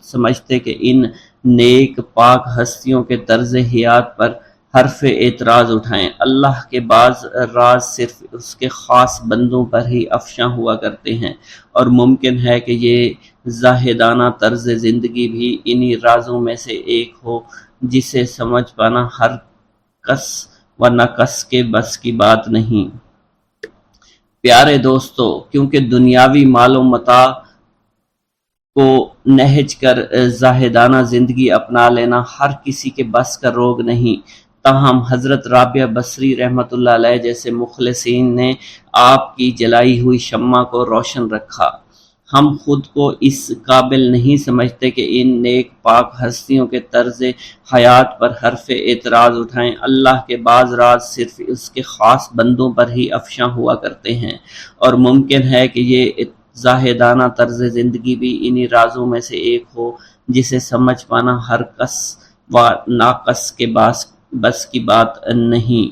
Speaker 1: سمجھتے کہ ان نیک پاک ہستیوں کے طرز حیات پر حرف اعتراض اٹھائیں۔ اللہ کے بعض راز صرف اس کے خاص بندوں پر ہی افشاں ہوا کرتے ہیں اور ممکن ہے کہ یہ زاہدانہ طرز زندگی بھی انہی رازوں میں سے ایک ہو جسے سمجھ پانا ہر کس و نہ کس کے بس کی بات نہیں۔ پیارے دوستو، کیونکہ دنیاوی مال و متاع کو نہج کر زاہدانہ زندگی اپنا لینا ہر کسی کے بس کا روگ نہیں، تاہم حضرت رابعہ بصری رحمۃ اللہ علیہ جیسے مخلصین نے آپ کی جلائی ہوئی شمع کو روشن رکھا۔ ہم خود کو اس قابل نہیں سمجھتے کہ ان نیک پاک ہستیوں کے طرز حیات پر حرف اعتراض اٹھائیں۔ اللہ کے بعض راز صرف اس کے خاص بندوں پر ہی افشاں ہوا کرتے ہیں اور ممکن ہے کہ یہ زاہدانہ طرز زندگی بھی انہی رازوں میں سے ایک ہو جسے سمجھ پانا ہر کس و ناقص کے بس کی بات نہیں۔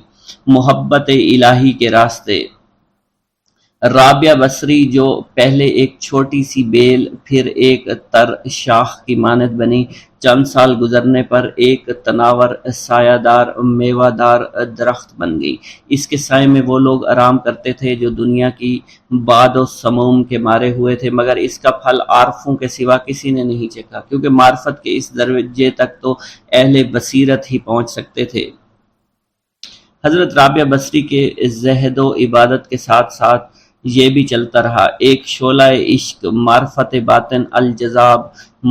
Speaker 1: محبت الہی کے راستے۔ رابعہ بصری جو پہلے ایک چھوٹی سی بیل پھر ایک تر شاخ کی مانند بنی، چند سال گزرنے پر ایک تناور سایہ دار میوہ دار درخت بن گئی۔ اس کے سائے میں وہ لوگ آرام کرتے تھے جو دنیا کی باد و سموم کے مارے ہوئے تھے، مگر اس کا پھل عارفوں کے سوا کسی نے نہیں چکھا، کیونکہ معرفت کے اس درجے تک تو اہل بصیرت ہی پہنچ سکتے تھے۔ حضرت رابعہ بصری کے زہد و عبادت کے ساتھ ساتھ یہ بھی چلتا رہا۔ ایک شعلہ عشق، معرفت باطن الجذاب،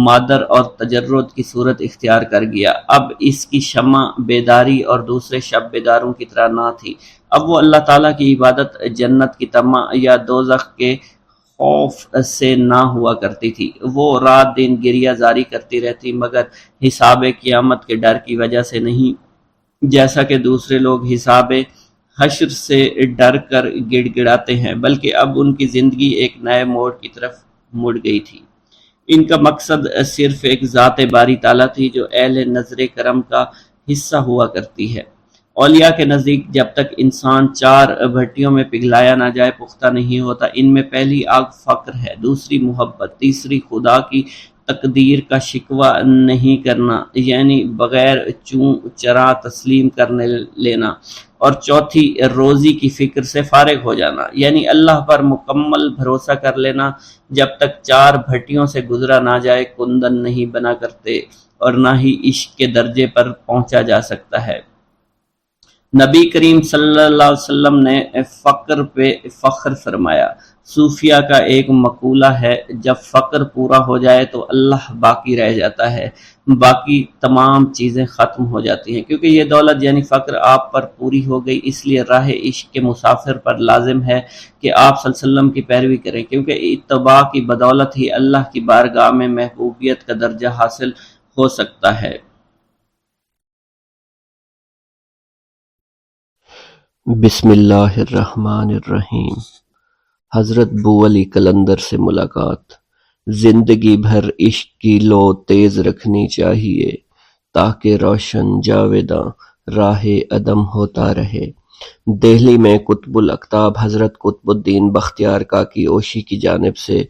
Speaker 1: مادر اور تجرد کی صورت اختیار کر گیا۔ اب اس کی شمع بیداری اور دوسرے شب بیداروں کی طرح نہ تھی۔ اب وہ اللہ تعالیٰ کی عبادت، جنت کی طمع یا دوزخ کے خوف سے نہ ہوا کرتی تھی۔ وہ رات دن گریہ زاری کرتی رہتی، مگر حساب قیامت کے ڈر کی وجہ سے نہیں، جیسا کہ دوسرے لوگ حساب حشر سے ڈر کر گڑ گڑاتے ہیں، بلکہ اب ان کی زندگی ایک نئے موڑ کی طرف مڑ گئی تھی۔ ان کا مقصد صرف ایک ذات باری تعالیٰ تھی جو اہل نظر کرم کا حصہ ہوا کرتی ہے۔ اولیاء کے نزدیک جب تک انسان 4 بھٹیوں میں پگھلایا نہ جائے پختہ نہیں ہوتا۔ ان میں پہلی آگ فقر ہے، دوسری محبت، تیسری خدا کی تقدیر کا شکوہ نہیں کرنا یعنی بغیر چوں چرا تسلیم کرنے لینا، اور چوتھی روزی کی فکر سے فارغ ہو جانا یعنی اللہ پر مکمل بھروسہ کر لینا۔ جب تک 4 بھٹیوں سے گزرا نہ جائے کندن نہیں بنا کرتے اور نہ ہی عشق کے درجے پر پہنچا جا سکتا ہے۔ نبی کریم صلی اللہ علیہ وسلم نے فقر پہ فخر فرمایا۔ صوفیہ کا ایک مقولہ ہے، جب فقر پورا ہو جائے تو اللہ باقی رہ جاتا ہے، باقی تمام چیزیں ختم ہو جاتی ہیں۔ کیونکہ یہ دولت یعنی فقر آپ پر پوری ہو گئی، اس لیے راہ عشق کے مسافر پر لازم ہے کہ آپ صلی اللہ علیہ وسلم کی پیروی کریں، کیونکہ اتباع کی بدولت ہی اللہ کی بارگاہ میں محبوبیت کا درجہ حاصل ہو سکتا ہے۔
Speaker 2: بسم اللہ الرحمن الرحیم۔ حضرت بو علی قلندر سے ملاقات۔ زندگی بھر عشق کی لو تیز رکھنی چاہیے تاکہ روشن جاویداں راہ عدم ہوتا رہے۔ دہلی میں قطب الاقطاب حضرت قطب الدین بختیار کاکی اوشی کی جانب سے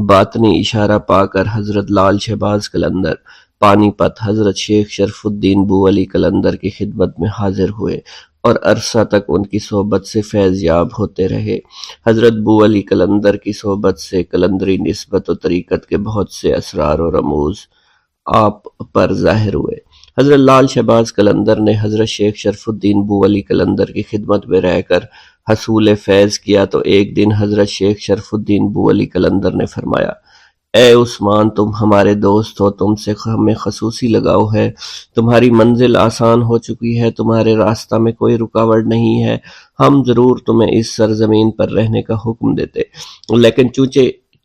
Speaker 2: باطنی اشارہ پا کر حضرت لال شہباز قلندر پانی پت حضرت شیخ شرف الدین بو علی قلندر کی خدمت میں حاضر ہوئے اور عرصہ تک ان کی صحبت سے فیض یاب ہوتے رہے۔ حضرت بو علی قلندر کی صحبت سے قلندری نسبت و طریقت کے بہت سے اسرار و رموز آپ پر ظاہر ہوئے۔ حضرت لال شہباز قلندر نے حضرت شیخ شرف الدین بو علی قلندر کی خدمت میں رہ کر حصول فیض کیا تو ایک دن حضرت شیخ شرف الدین بو علی قلندر نے فرمایا، اے عثمان، تم ہمارے دوست ہو، تم سے ہمیں خصوصی لگاؤ ہے، تمہاری منزل آسان ہو چکی ہے، تمہارے راستہ میں کوئی رکاوٹ نہیں ہے، ہم ضرور تمہیں اس سرزمین پر رہنے کا حکم دیتے، لیکن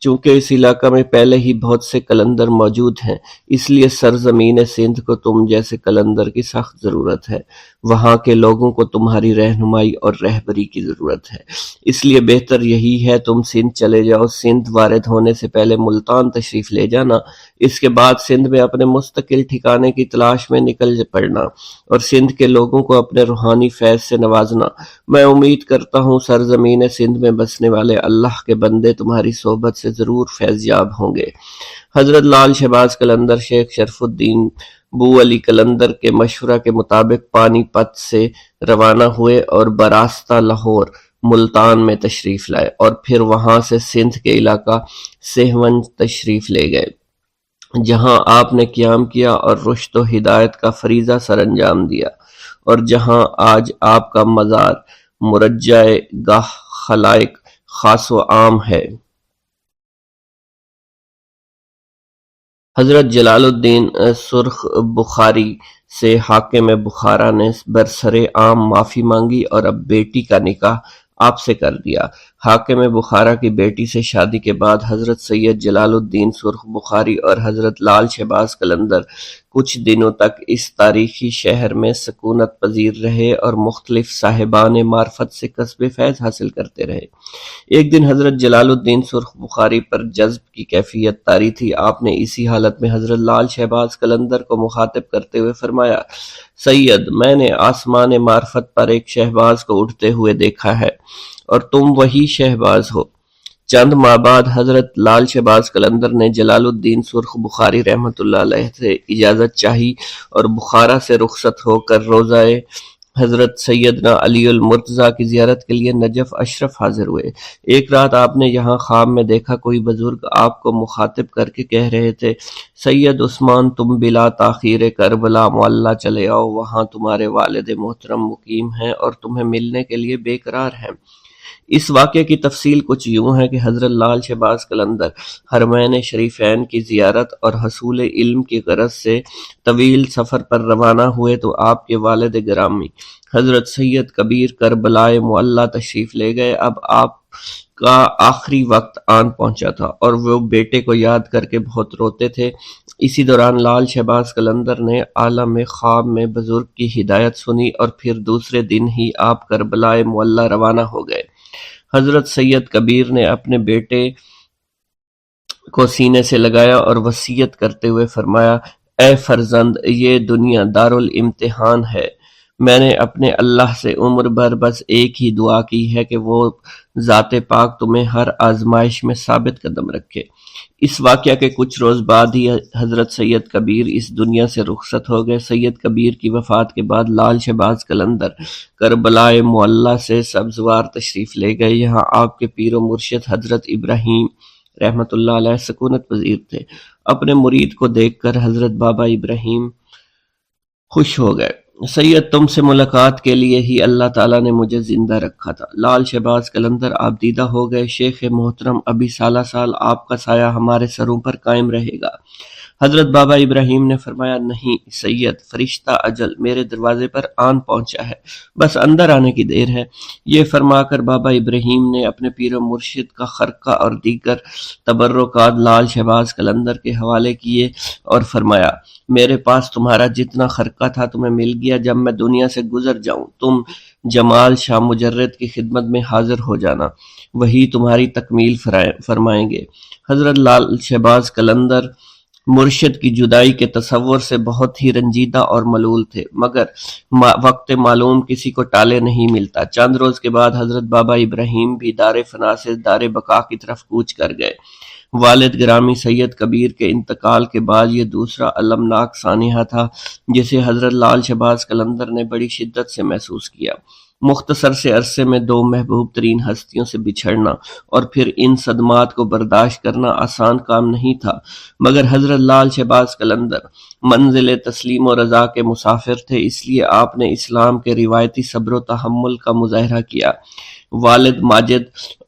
Speaker 2: چونکہ اس علاقہ میں پہلے ہی بہت سے قلندر موجود ہیں، اس لیے سرزمین سندھ کو تم جیسے قلندر کی سخت ضرورت ہے، وہاں کے لوگوں کو تمہاری رہنمائی اور رہبری کی ضرورت ہے، اس لیے بہتر یہی ہے تم سندھ چلے جاؤ، سندھ وارد ہونے سے پہلے ملتان تشریف لے جانا، اس کے بعد سندھ میں اپنے مستقل ٹھکانے کی تلاش میں نکل پڑنا اور سندھ کے لوگوں کو اپنے روحانی فیض سے نوازنا۔ میں امید کرتا ہوں سرزمین سندھ میں بسنے والے اللہ کے بندے تمہاری صحبت سے ضرور فیض یاب ہوں گے۔ حضرت لال شہباز قلندر شیخ شرف الدین بو علی قلندر کے مشورہ کے مطابق پانی پت سے روانہ ہوئے اور براستہ لاہور ملتان میں تشریف لائے اور پھر وہاں سے سندھ کے علاقہ سہونج تشریف لے گئے، جہاں آپ نے قیام کیا اور رشد و ہدایت کا فریضہ سر انجام دیا، اور جہاں آج آپ کا مزار مرجع گاہ خلائق خاص و عام ہے۔ حضرت جلال الدین سرخ بخاری سے حاکم بخارا نے برسر عام معافی مانگی اور اب بیٹی کا نکاح آپ سے کر دیا۔ حاکم بخارا کی بیٹی سے شادی کے بعد حضرت سید جلال الدین سرخ بخاری اور حضرت لال شہباز قلندر کچھ دنوں تک اس تاریخی شہر میں سکونت پذیر رہے اور مختلف صاحبان معرفت سے کسب فیض حاصل کرتے رہے۔ ایک دن حضرت جلال الدین سرخ بخاری پر جذب کی کیفیت طاری تھی۔ آپ نے اسی حالت میں حضرت لال شہباز قلندر کو مخاطب کرتے ہوئے فرمایا، سید، میں نے آسمان معرفت پر ایک شہباز کو اٹھتے ہوئے دیکھا ہے اور تم وہی شہباز ہو۔ چند ماہ بعد حضرت لال شہباز قلندر نے جلال الدین سرخ بخاری رحمۃ اللہ علیہ سے اجازت چاہی اور بخارا سے رخصت ہو کر روضہ حضرت سیدنا علی المرتضیٰ کی زیارت کے لیے نجف اشرف حاضر ہوئے۔ ایک رات آپ نے یہاں خواب میں دیکھا کوئی بزرگ آپ کو مخاطب کر کے کہہ رہے تھے، سید عثمان، تم بلا تاخیر کربلا معلیٰ چلے آؤ، وہاں تمہارے والد محترم مقیم ہیں اور تمہیں ملنے کے لیے بے قرار ہیں۔ اس واقعے کی تفصیل کچھ یوں ہے کہ حضرت لال شہباز قلندر حرمین شریفین کی زیارت اور حصول علم کی غرض سے طویل سفر پر روانہ ہوئے تو آپ کے والد گرامی حضرت سید کبیر کربلائے معلیٰ تشریف لے گئے۔ اب آپ کا آخری وقت آن پہنچا تھا اور وہ بیٹے کو یاد کر کے بہت روتے تھے۔ اسی دوران لال شہباز قلندر نے عالم خواب میں بزرگ کی ہدایت سنی اور پھر دوسرے دن ہی آپ کربلا معلی روانہ ہو گئے۔ حضرت سید کبیر نے اپنے بیٹے کو سینے سے لگایا اور وصیت کرتے ہوئے فرمایا، اے فرزند، یہ دنیا دارالامتحان ہے۔ میں نے اپنے اللہ سے عمر بھر بس ایک ہی دعا کی ہے کہ وہ ذات پاک تمہیں ہر آزمائش میں ثابت قدم رکھے۔ اس واقعہ کے کچھ روز بعد ہی حضرت سید کبیر اس دنیا سے رخصت ہو گئے۔ سید کبیر کی وفات کے بعد لال شہباز قلندر کربلا معلی سے سبزوار تشریف لے گئے۔ یہاں آپ کے پیر و مرشد حضرت ابراہیم رحمۃ اللہ علیہ سکونت پذیر تھے۔ اپنے مرید کو دیکھ کر حضرت بابا ابراہیم خوش ہو گئے۔ سید، تم سے ملاقات کے لیے ہی اللہ تعالیٰ نے مجھے زندہ رکھا تھا۔ لال شہباز قلندر آپ دیدہ ہو گئے۔ شیخ محترم، ابھی سالہ سال آپ کا سایہ ہمارے سروں پر قائم رہے گا۔ حضرت بابا ابراہیم نے فرمایا، نہیں سید، فرشتہ اجل میرے دروازے پر آن پہنچا ہے، بس اندر آنے کی دیر ہے۔ یہ فرما کر بابا ابراہیم نے اپنے پیر و مرشد کا خرقہ اور دیگر تبرکات لال شہباز قلندر کے حوالے کیے اور فرمایا، میرے پاس تمہارا جتنا خرقہ تھا تمہیں مل گیا۔ جب میں دنیا سے گزر جاؤں تم جمال شاہ مجرد کی خدمت میں حاضر ہو جانا، وہی تمہاری تکمیل فرمائیں گے۔ حضرت لال شہباز قلندر مرشد کی جدائی کے تصور سے بہت ہی رنجیدہ اور ملول تھے، مگر وقت معلوم کسی کو ٹالے نہیں ملتا۔ چند روز کے بعد حضرت بابا ابراہیم بھی دار فنا سے دار بقا کی طرف کوچ کر گئے۔ والد گرامی سید کبیر کے انتقال کے بعد یہ دوسرا المناک سانحہ تھا جسے حضرت لال شہباز قلندر نے بڑی شدت سے محسوس کیا۔ مختصر سے عرصے میں دو محبوب ترین ہستیوں سے بچھڑنا اور پھر ان صدمات کو برداشت کرنا آسان کام نہیں تھا، مگر حضرت لال شہباز قلندر منزل تسلیم و رضا کے مسافر تھے، اس لیے آپ نے اسلام کے روایتی صبر و تحمل کا مظاہرہ کیا۔ والد ماجد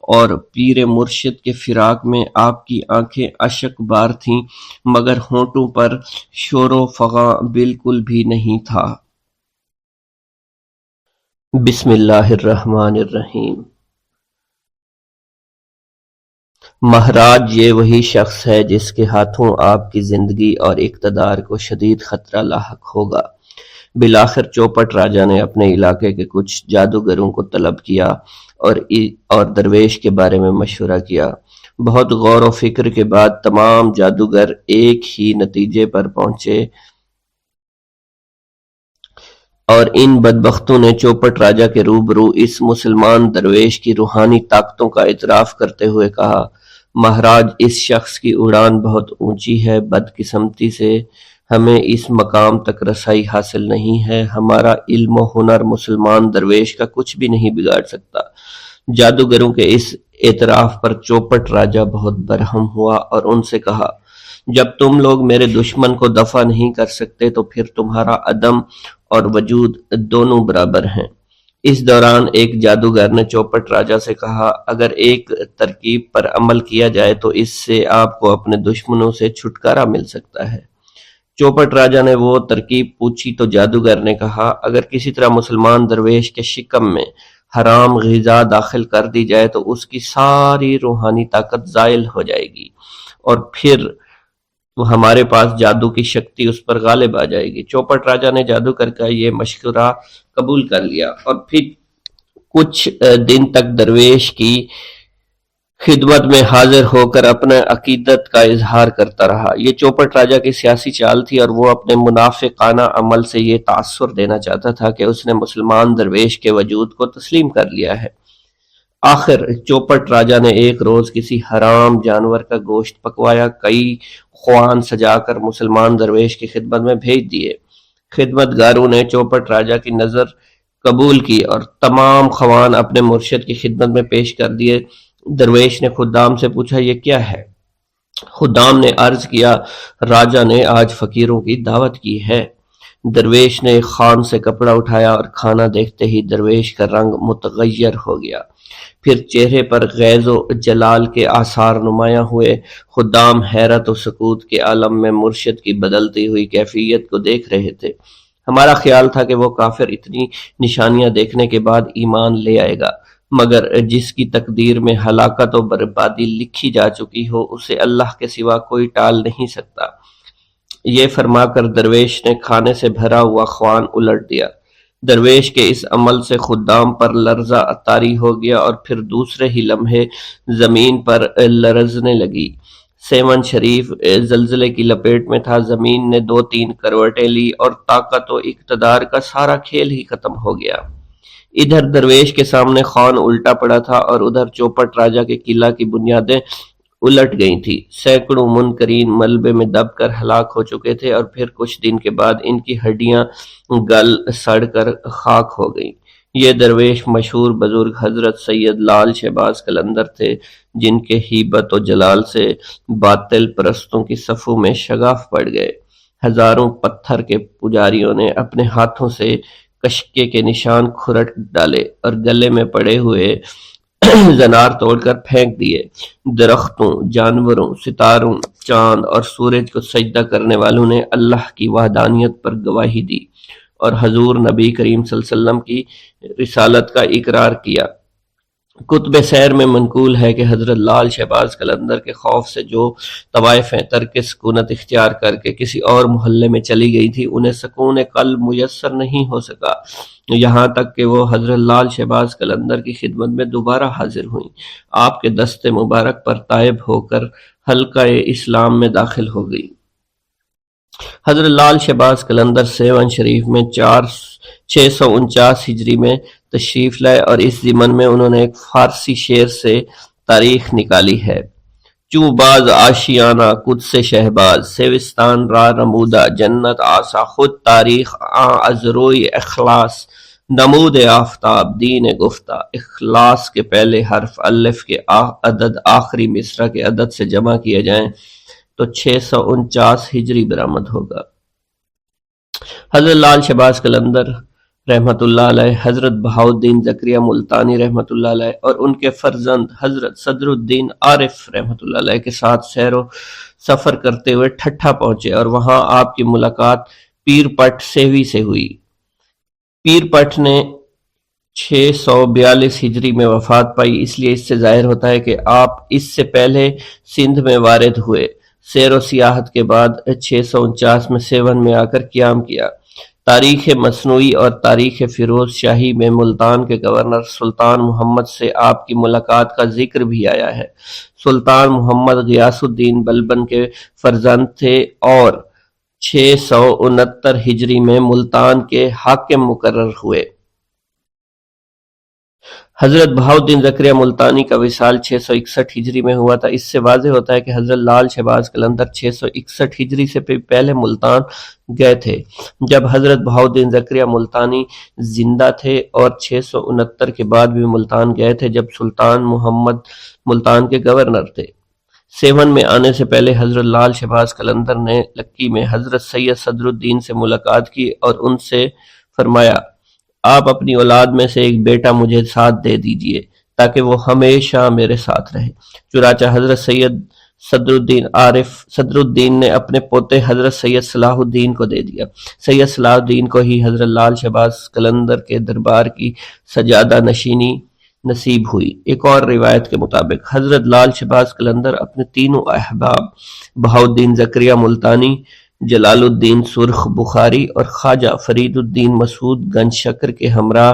Speaker 2: اور پیر مرشد کے فراق میں آپ کی آنکھیں اشک بار تھیں، مگر ہونٹوں پر شور و فغاں بالکل بھی نہیں تھا۔ بسم اللہ الرحمن الرحیم۔ مہراج، یہ وہی شخص ہے جس کے ہاتھوں آپ کی زندگی اور اقتدار کو شدید خطرہ لاحق ہوگا۔ بالآخر چوپٹ راجہ نے اپنے علاقے کے کچھ جادوگروں کو طلب کیا اور درویش کے بارے میں مشورہ کیا۔ بہت غور و فکر کے بعد تمام جادوگر ایک ہی نتیجے پر پہنچے اور ان بدبختوں نے چوپٹ راجہ کے روبرو اس مسلمان درویش کی روحانی طاقتوں کا اعتراف کرتے ہوئے کہا، مہاراج، اس شخص کی اڑان بہت اونچی ہے، بدقسمتی سے ہمیں اس مقام تک رسائی حاصل نہیں ہے۔ ہمارا علم و ہنر مسلمان درویش کا کچھ بھی نہیں بگاڑ سکتا۔ جادوگروں کے اس اعتراف پر چوپٹ راجہ بہت برہم ہوا اور ان سے کہا، جب تم لوگ میرے دشمن کو دفع نہیں کر سکتے تو پھر تمہارا عدم اور وجود دونوں برابر ہیں۔ اس دوران ایک جادوگر نے چوپٹ راجہ سے کہا، اگر ایک ترکیب پر عمل کیا جائے تو اس سے آپ کو اپنے دشمنوں سے چھٹکارا مل سکتا ہے۔ چوپٹ راجہ نے وہ ترکیب پوچھی تو جادوگر نے کہا، اگر کسی طرح مسلمان درویش کے شکم میں حرام غذا داخل کر دی جائے تو اس کی ساری روحانی طاقت زائل ہو جائے گی اور پھر تو ہمارے پاس جادو کی شکتی اس پر غالب آ جائے گی۔ چوپٹ راجہ نے جادوگر کا یہ مشورہ قبول کر لیا اور پھر کچھ دن تک درویش کی خدمت میں حاضر ہو کر اپنے عقیدت کا اظہار کرتا رہا۔ یہ چوپٹ راجہ کی سیاسی چال تھی اور وہ اپنے منافقانہ عمل سے یہ تاثر دینا چاہتا تھا کہ اس نے مسلمان درویش کے وجود کو تسلیم کر لیا ہے۔ آخر چوپٹ راجہ نے ایک روز کسی حرام جانور کا گوشت پکوایا، کئی خوان سجا کر مسلمان درویش کی خدمت میں بھیج دیے۔ خدمتگاروں نے چوپٹ راجہ کی نظر قبول کی اور تمام خوان اپنے مرشد کی خدمت میں پیش کر دیے۔ درویش نے خدام سے پوچھا، یہ کیا ہے؟ خدام نے عرض کیا، راجہ نے آج فقیروں کی دعوت کی ہے۔ درویش نے خان سے کپڑا اٹھایا اور کھانا دیکھتے ہی درویش کا رنگ متغیر ہو گیا، پھر چہرے پر غیظ و جلال کے آثار نمایاں ہوئے۔ خدام حیرت و سکوت کے عالم میں مرشد کی بدلتی ہوئی کیفیت کو دیکھ رہے تھے۔ ہمارا خیال تھا کہ وہ کافر اتنی نشانیاں دیکھنے کے بعد ایمان لے آئے گا، مگر جس کی تقدیر میں ہلاکت و بربادی لکھی جا چکی ہو اسے اللہ کے سوا کوئی ٹال نہیں سکتا۔ یہ فرما کر درویش نے کھانے سے بھرا ہوا خوان الٹ دیا۔ درویش کے اس عمل سے خدام پر لرزہ طاری ہو گیا اور پھر دوسرے ہی لمحے زمین پر لرزنے لگی۔ سیون شریف زلزلے کی لپیٹ میں تھا، زمین نے 2-3 کروٹیں لی اور طاقت و اقتدار کا سارا کھیل ہی ختم ہو گیا۔ ادھر درویش کے سامنے خوان الٹا پڑا تھا اور ادھر چوپٹ راجہ کے قلعہ کی بنیادیں الٹ گئی تھی۔ سینکڑوں منکرین ملبے میں دب کر ہلاک ہو چکے تھے اور پھر کچھ دن کے بعد ان کی ہڈیاں گل سڑ کر خاک ہو گئیں۔ یہ درویش مشہور بزرگ حضرت سید لال شہباز قلندر تھے، جن کے ہیبت و جلال سے باطل پرستوں کی صفوں میں شگاف پڑ گئے۔ ہزاروں پتھر کے پجاریوں نے اپنے ہاتھوں سے کشکے کے نشان کھرٹ ڈالے اور گلے میں پڑے ہوئے زنار توڑ کر پھینک دیے۔ درختوں، جانوروں، ستاروں، چاند اور سورج کو سجدہ کرنے والوں نے اللہ کی وحدانیت پر گواہی دی اور حضور نبی کریم صلی اللہ علیہ وسلم کی رسالت کا اقرار کیا۔ کتب سیر میں منقول ہے کہ حضرت لال شہباز قلندر کے خوف سے جو طوائفیں ترک سکونت اختیار کر کے کسی اور محلے میں چلی گئی تھی انہیں سکون قلب میسر نہیں ہو سکا، یہاں تک کہ وہ حضرت لال شہباز قلندر کی خدمت میں دوبارہ حاضر ہوئیں۔ آپ کے دست مبارک پر تائب ہو کر حلقہ اسلام میں داخل ہو گئی۔ حضرت لال شہباز قلندر سیون شریف میں 649 ہجری میں تشریف لائے اور اس ضمن میں انہوں نے ایک فارسی شعر سے تاریخ نکالی ہے: چوں باز آشیانہ قدس شہباز، سیوستان را نمودہ جنت آسا، خود تاریخ از روی اخلاص نمود آفتاب دین گفتہ۔ اخلاص کے پہلے حرف الف کے عدد آخری مصرع کے عدد سے جمع کیے جائیں تو 649 ہجری برآمد ہوگا۔ حضرت لال شہباز قلندر رحمۃ اللہ علیہ، حضرت بہاؤالدین زکریا ملتانی رحمۃ اللہ علیہ اور ان کے فرزند حضرت صدر الدین عارف رحمۃ اللہ علیہ کے ساتھ سیر و سفر کرتے ہوئے ٹھٹھا پہنچے اور وہاں آپ کی ملاقات پیر پٹ سیوی سے ہوئی۔ پیر پٹ نے 642 ہجری میں وفات پائی، اس لیے اس سے ظاہر ہوتا ہے کہ آپ اس سے پہلے سندھ میں وارد ہوئے۔ سیر و سیاحت کے بعد 649 میں سیون میں آ کر قیام کیا۔ تاریخ مصنوعی اور تاریخ فیروز شاہی میں ملتان کے گورنر سلطان محمد سے آپ کی ملاقات کا ذکر بھی آیا ہے۔ سلطان محمد غیاث الدین بلبن کے فرزند تھے اور 669 ہجری میں ملتان کے حاکم مقرر ہوئے۔ حضرت بہاؤالدین زکریا ملتانی کا وصال 661 ہجری میں ہوا تھا۔ اس سے واضح ہوتا ہے کہ حضرت لال شہباز قلندر 661 ہجری سے پہلے ملتان گئے تھے، جب حضرت بہاؤالدین زکریا ملتانی زندہ تھے، اور 669 کے بعد بھی ملتان گئے تھے جب سلطان محمد ملتان کے گورنر تھے۔ سیون میں آنے سے پہلے حضرت لال شہباز قلندر نے لکی میں حضرت سید صدر الدین سے ملاقات کی اور ان سے فرمایا: آپ اپنی اولاد میں سے ایک بیٹا مجھے ساتھ دے دیجئے تاکہ وہ ہمیشہ میرے ساتھ رہے۔ چنانچہ حضرت سید صدر الدین نے اپنے پوتے حضرت سید صلاح الدین کو دے دیا۔ سید صلاح الدین کو ہی حضرت لال شہباز قلندر کے دربار کی سجادہ نشینی نصیب ہوئی۔ ایک اور روایت کے مطابق حضرت لال شہباز قلندر اپنے تینوں احباب بہاؤالدین زکریا ملتانی، جلال الدین سرخ بخاری اور خواجہ فرید الدین مسعود گنج شکر کے ہمراہ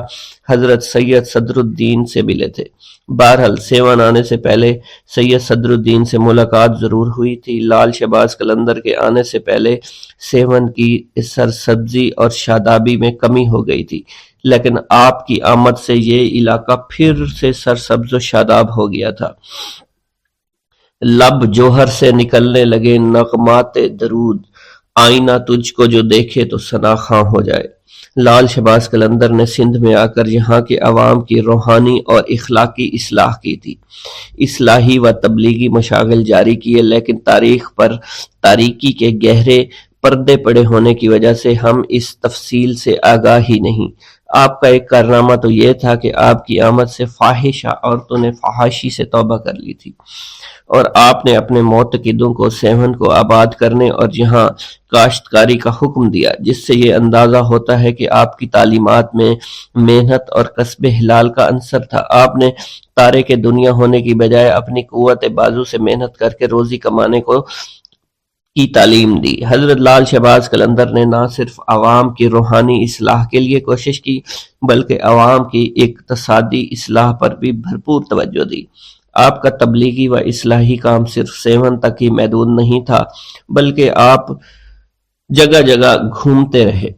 Speaker 2: حضرت سید صدر الدین سے ملے تھے۔ بہرحال سیون آنے سے پہلے سید صدر الدین سے ملاقات ضرور ہوئی تھی۔ لال شہباز قلندر کے آنے سے پہلے سیون کی سرسبزی اور شادابی میں کمی ہو گئی تھی، لیکن آپ کی آمد سے یہ علاقہ پھر سے سرسبز و شاداب ہو گیا تھا۔ لب جوہر سے نکلنے لگے نغمات درود، آئینہ تجھ کو جو دیکھے تو ثنا خواں ہو جائے۔ لال شہباز قلندر نے سندھ میں آ کر یہاں کے عوام کی روحانی اور اخلاقی اصلاح کی تھی۔ اصلاحی و تبلیغی مشاغل جاری کیے، لیکن تاریخ پر تاریکی کے گہرے پردے پڑے ہونے کی وجہ سے ہم اس تفصیل سے آگاہ ہی نہیں۔ آپ کا ایک کارنامہ تو یہ تھا کہ آپ کی آمد سے فاحشہ عورتوں نے فحاشی سے توبہ کر لی تھی، اور آپ نے اپنے معتقدوں کو سیون کو آباد کرنے اور یہاں کاشتکاری کا حکم دیا، جس سے یہ اندازہ ہوتا ہے کہ آپ کی تعلیمات میں محنت اور کسب حلال کا عنصر تھا۔ آپ نے تارک دنیا ہونے کی بجائے اپنی قوت بازو سے محنت کر کے روزی کمانے کی تعلیم دی۔ حضرت لال شہباز قلندر نے نہ صرف عوام کی روحانی اصلاح کے لیے کوشش کی، بلکہ عوام کی اقتصادی اصلاح پر بھی بھرپور توجہ دی۔ آپ کا تبلیغی و اصلاحی کام صرف سیون تک ہی محدود نہیں تھا، بلکہ آپ جگہ جگہ گھومتے رہے۔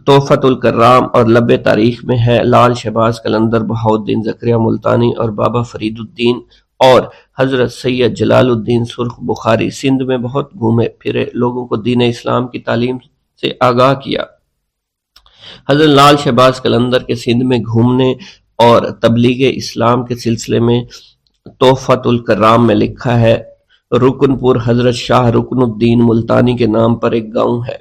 Speaker 2: تحفۃ الکرام اور لب تاریخ میں ہے، لال شہباز قلندر بہاؤالدین زکریا ملتانی اور بابا فرید الدین اور حضرت سید جلال الدین سرخ بخاری سندھ میں بہت گھومے پھرے، لوگوں کو دین اسلام کی تعلیم سے آگاہ کیا۔ حضرت لال شہباز قلندر کے سندھ میں گھومنے اور تبلیغ اسلام کے سلسلے میں تحفۃ الکرام میں لکھا ہے، رکن پور حضرت شاہ رکن الدین ملتانی کے نام پر ایک گاؤں ہے۔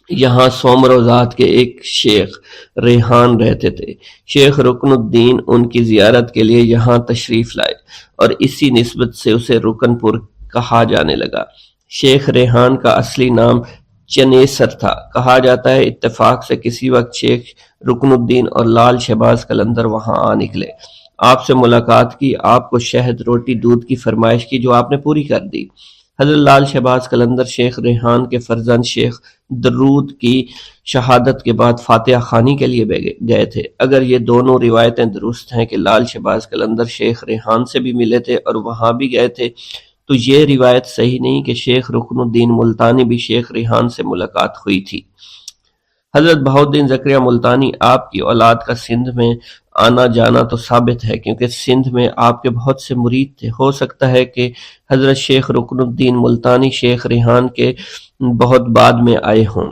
Speaker 2: یہاں سومروزاد کے ایک شیخ ریحان رہتے تھے۔ شیخ رکن الدین ان کی زیارت کے لیے یہاں تشریف لائے اور اسی نسبت سے اسے رکن پور کہا جانے لگا۔ شیخ ریحان کا اصلی نام چنیسر تھا۔ کہا جاتا ہے اتفاق سے کسی وقت شیخ رکن الدین اور لال شہباز قلندر وہاں آ نکلے، آپ سے ملاقات کی، آپ کو شہد روٹی دودھ کی فرمائش کی جو آپ نے پوری کر دی۔ حضرت لال شہباز قلندر شیخ ریحان کے فرزند شیخ درود کی شہادت کے بعد فاتحہ خوانی کے لیے گئے تھے۔ اگر یہ دونوں روایتیں درست ہیں کہ لال شہباز قلندر شیخ ریحان سے بھی ملے تھے اور وہاں بھی گئے تھے، تو یہ روایت صحیح نہیں کہ شیخ رکن الدین ملتانی بھی شیخ ریحان سے ملاقات ہوئی تھی۔ حضرت بہاؤالدین زکریا ملتانی آپ کی اولاد کا سندھ میں آنا جانا تو ثابت ہے، کیونکہ سندھ میں آپ کے بہت سے مرید تھے۔ ہو سکتا ہے کہ حضرت شیخ رکن الدین ملتانی شیخ ریحان کے بہت بعد میں آئے ہوں۔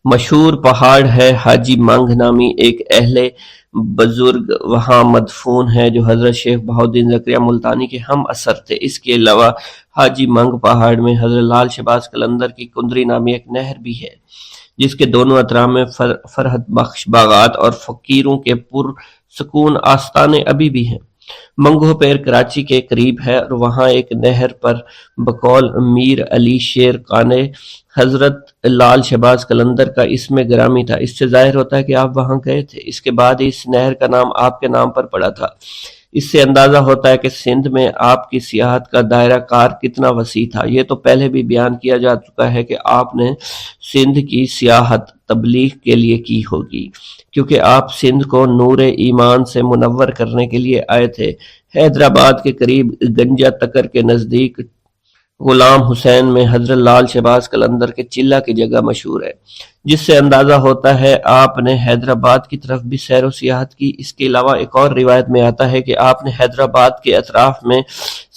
Speaker 2: مشہور پہاڑ ہے حاجی منگ نامی ایک اہل بزرگ وہاں مدفون ہے جو حضرت شیخ بہاؤالدین زکریا ملتانی کے ہم اثر تھے۔ اس کے علاوہ حاجی منگ پہاڑ میں حضرت لال شہباز قلندر کی کندری نامی ایک نہر بھی ہے، جس کے دونوں اطراف میں فرحت بخش باغات اور فقیروں کے پرسکون آستانے ابھی بھی ہیں۔ منگو پیر کراچی کے قریب ہے اور وہاں ایک نہر پر بقول میر علی شیر قانے حضرت لال شہباز قلندر کا اسم گرامی تھا۔ اس سے ظاہر ہوتا ہے کہ آپ وہاں گئے تھے۔ اس کے بعد اس نہر کا نام آپ کے نام پر پڑا تھا۔ اس سے اندازہ ہوتا ہے کہ سندھ میں آپ کی سیاحت کا دائرہ کار کتنا وسیع تھا۔ یہ تو پہلے بھی بیان کیا جا چکا ہے کہ آپ نے سندھ کی سیاحت تبلیغ کے لیے کی ہوگی، کیونکہ آپ سندھ کو نور ایمان سے منور کرنے کے لیے آئے تھے۔ حیدرآباد کے قریب گنجا تکر کے نزدیک غلام حسین میں حضرت لال شہباز قلندر کے چلہ کی جگہ مشہور ہے، جس سے اندازہ ہوتا ہے آپ نے حیدرآباد کی طرف بھی سیر و سیاحت کی۔ اس کے علاوہ ایک اور روایت میں آتا ہے کہ آپ نے حیدرآباد کے اطراف میں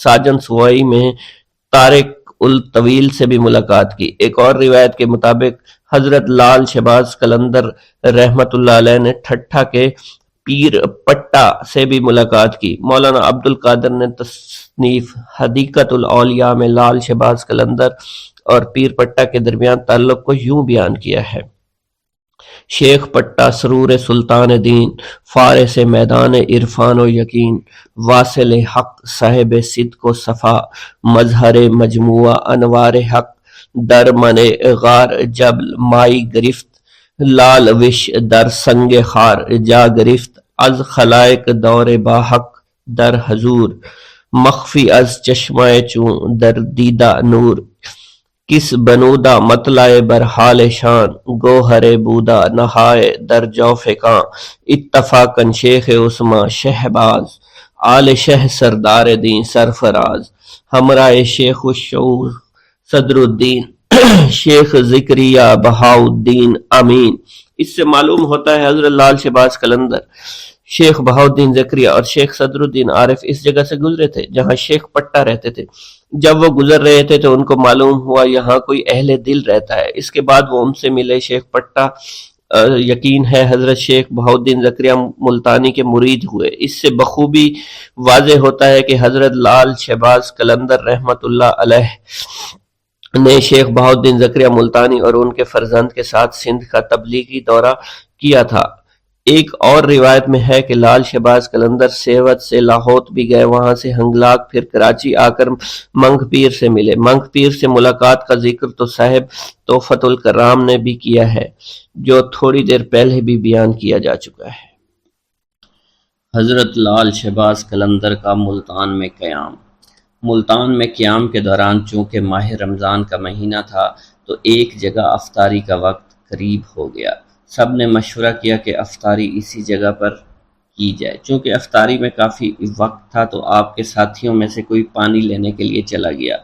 Speaker 2: ساجن سوائی میں طارق الطویل سے بھی ملاقات کی۔ ایک اور روایت کے مطابق حضرت لال شہباز قلندر رحمت اللہ علیہ نے ٹھٹھا کے پیر پٹا سے بھی ملاقات کی۔ مولانا عبد القادر نے تصنیف حدیقت الاولیاء میں لال شہباز قلندر اور پیر پٹا کے درمیان تعلق کو یوں بیان کیا ہے: شیخ پٹا سرور سلطان دین، فارس میدان عرفان و یقین، واصل حق صاحب صدق و صفا، مظہر مجموعہ انوار حق، در من غار جبل مائی گرفت، لال وش در سنگ خار جا گرفت، از خلائق دور با حق در حضور، مخفی از چشمہ چون در دیدہ نور، کس بنودا مطلع بر حال شان، گوہر بودا نہائے در جوف کاں، اتفاقاً شیخ عثمان شہباز، آل شہ سردار دین سرفراز، ہمراہ شیخ الشعور صدر الدین شیخ زکریا بہاؤالدین امین۔ اس سے معلوم ہوتا ہے حضرت لال شہباز قلندر، شیخ بہاؤالدین زکریا اور شیخ صدر الدین عارف اس جگہ سے گزرے تھے جہاں شیخ پٹا رہتے تھے۔ جب وہ گزر رہے تھے تو ان کو معلوم ہوا یہاں کوئی اہل دل رہتا ہے۔ اس کے بعد وہ ان سے ملے۔ شیخ پٹا یقین ہے حضرت شیخ بہاؤالدین زکریا ملتانی کے مرید ہوئے۔ اس سے بخوبی واضح ہوتا ہے کہ حضرت لال شہباز قلندر رحمت اللہ علیہ نے شیخ بہاؤالدین زکریا ملتانی اور ان کے فرزند کے ساتھ سندھ کا تبلیغی دورہ کیا تھا۔ ایک اور روایت میں ہے کہ لال شہباز قلندر سیوت سے لاہور بھی گئے، وہاں سے ہنگلاک، پھر کراچی آ کر منگ پیر سے ملے۔ منگ پیر سے ملاقات کا ذکر تو صاحب تحفۃ الکرام نے بھی کیا ہے، جو تھوڑی دیر پہلے بھی بیان کیا جا چکا ہے۔
Speaker 1: حضرت لال شہباز قلندر کا ملتان میں قیام۔ ملتان میں قیام کے دوران چونکہ ماہ رمضان کا مہینہ تھا تو ایک جگہ افطاری کا وقت قریب ہو گیا۔ سب نے مشورہ کیا کہ افطاری اسی جگہ پر کی جائے۔ چونکہ افطاری میں کافی وقت تھا تو آپ کے ساتھیوں میں سے کوئی پانی لینے کے لیے چلا گیا،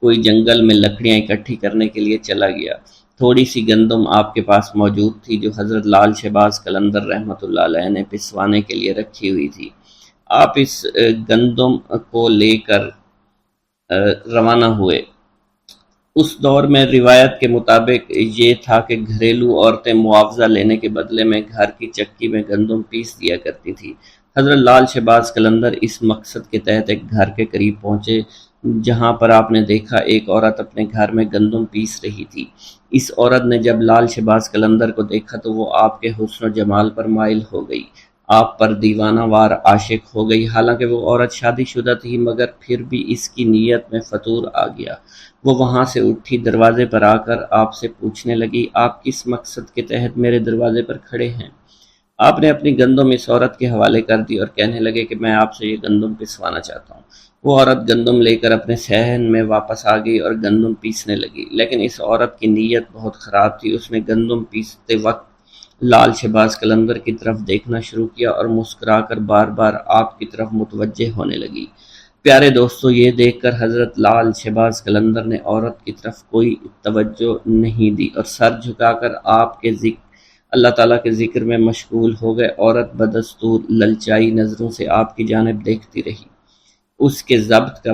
Speaker 1: کوئی جنگل میں لکڑیاں اکٹھی کرنے کے لیے چلا گیا۔ تھوڑی سی گندم آپ کے پاس موجود تھی جو حضرت لال شہباز قلندر رحمۃ اللہ علیہ نے پسوانے کے لیے رکھی ہوئی تھی۔ آپ اس گندم کو لے کر روانہ ہوئے۔ اس دور میں روایت کے مطابق یہ تھا کہ گھریلو عورتیں معاوضہ لینے کے بدلے میں گھر کی چکی میں گندم پیس دیا کرتی تھی۔ حضرت لال شہباز قلندر اس مقصد کے تحت ایک گھر کے قریب پہنچے جہاں پر آپ نے دیکھا ایک عورت اپنے گھر میں گندم پیس رہی تھی۔ اس عورت نے جب لال شہباز قلندر کو دیکھا تو وہ آپ کے حسن و جمال پر مائل ہو گئی، آپ پر دیوانہ وار عاشق ہو گئی۔ حالانکہ وہ عورت شادی شدہ تھی مگر پھر بھی اس کی نیت میں فطور آ گیا۔ وہ وہاں سے اٹھی، دروازے پر آ کر آپ سے پوچھنے لگی، آپ کس مقصد کے تحت میرے دروازے پر کھڑے ہیں؟ آپ نے اپنی گندم اس عورت کے حوالے کر دی اور کہنے لگے کہ میں آپ سے یہ گندم پسوانا چاہتا ہوں۔ وہ عورت گندم لے کر اپنے صحن میں واپس آ گئی اور گندم پیسنے لگی، لیکن اس عورت کی نیت بہت خراب تھی۔ اس نے گندم پیستے وقت لال شہباز قلندر کی طرف دیکھنا شروع کیا اور مسکرا کر بار بار آپ کی طرف متوجہ ہونے لگی۔ پیارے دوستو، یہ دیکھ کر حضرت لال شہباز قلندر نے عورت کی طرف کوئی توجہ نہیں دی اور سر جھکا کر آپ کے اللہ تعالیٰ کے ذکر میں مشغول ہو گئے۔ عورت بدستور للچائی نظروں سے آپ کی جانب دیکھتی رہی۔ اس کے ضبط کا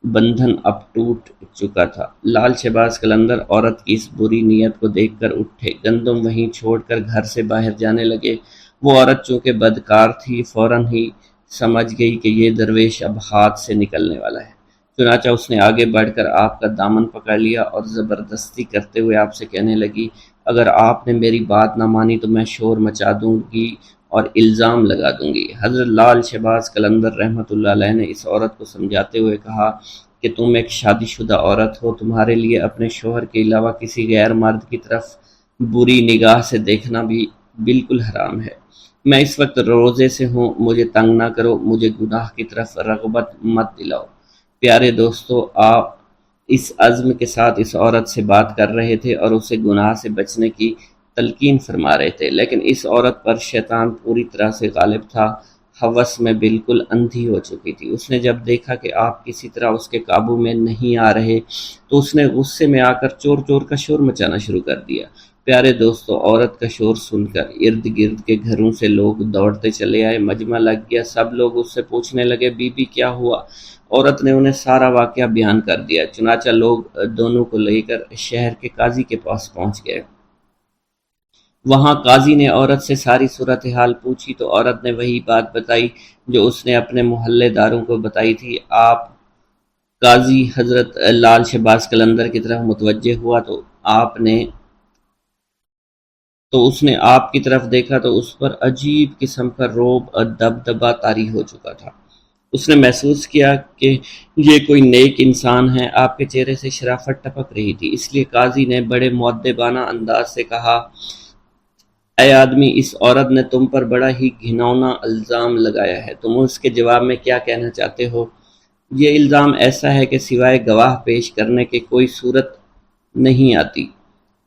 Speaker 1: بندھن اب ٹوٹ چکا تھا۔ لال شہباز قلندر عورت کی اس بری نیت کو دیکھ کر اٹھے، گندم وہیں چھوڑ کر گھر سے باہر جانے لگے۔ وہ عورت چونکہ بدکار تھی فوراً ہی سمجھ گئی کہ یہ درویش اب ہاتھ سے نکلنے والا ہے، چنانچہ اس نے آگے بڑھ کر آپ کا دامن پکڑ لیا اور زبردستی کرتے ہوئے آپ سے کہنے لگی، اگر آپ نے میری بات نہ مانی تو میں شور مچا دوں گی اور الزام لگا دوں گی۔ حضرت لال شہباز قلندر رحمۃ اللہ علیہ نے اس عورت کو سمجھاتے ہوئے کہا کہ تم ایک شادی شدہ عورت ہو، تمہارے لیے اپنے شوہر کے علاوہ کسی غیر مرد کی طرف بری نگاہ سے دیکھنا بھی بالکل حرام ہے۔ میں اس وقت روزے سے ہوں، مجھے تنگ نہ کرو، مجھے گناہ کی طرف رغبت مت دلاؤ۔ پیارے دوستو، آپ اس عزم کے ساتھ اس عورت سے بات کر رہے تھے اور اسے گناہ سے بچنے کی تلقین فرما رہے تھے، لیکن اس عورت پر شیطان پوری طرح سے غالب تھا، ہوس میں بالکل اندھی ہو چکی تھی۔ اس نے جب دیکھا کہ آپ کسی طرح اس کے قابو میں نہیں آ رہے تو اس نے غصے میں آ کر چور چور کا شور مچانا شروع کر دیا۔ پیارے دوستو، عورت کا شور سن کر ارد گرد کے گھروں سے لوگ دوڑتے چلے آئے، مجمع لگ گیا، سب لوگ اس سے پوچھنے لگے، بی بی کیا ہوا؟ عورت نے انہیں سارا واقعہ بیان کر دیا، چنانچہ لوگ دونوں کو لے کر شہر کے قاضی کے پاس پہنچ گئے۔ وہاں قاضی نے عورت سے ساری صورتحال پوچھی تو عورت نے وہی بات بتائی جو اس نے اپنے محلے داروں کو بتائی تھی۔ آپ قاضی حضرت لال شہباز قلندر کی طرف متوجہ ہوا تو اس نے آپ کی طرف دیکھا تو اس پر عجیب قسم کا رعب اور دبدبہ طاری ہو چکا تھا۔ اس نے محسوس کیا کہ یہ کوئی نیک انسان ہے۔ آپ کے چہرے سے شرافت ٹپک رہی تھی، اس لیے قاضی نے بڑے مؤدبانہ انداز سے کہا، اے آدمی، اس عورت نے تم پر بڑا ہی گھناؤنا الزام لگایا ہے، تم اس کے جواب میں کیا کہنا چاہتے ہو؟ یہ الزام ایسا ہے کہ سوائے گواہ پیش کرنے کے کوئی صورت نہیں آتی۔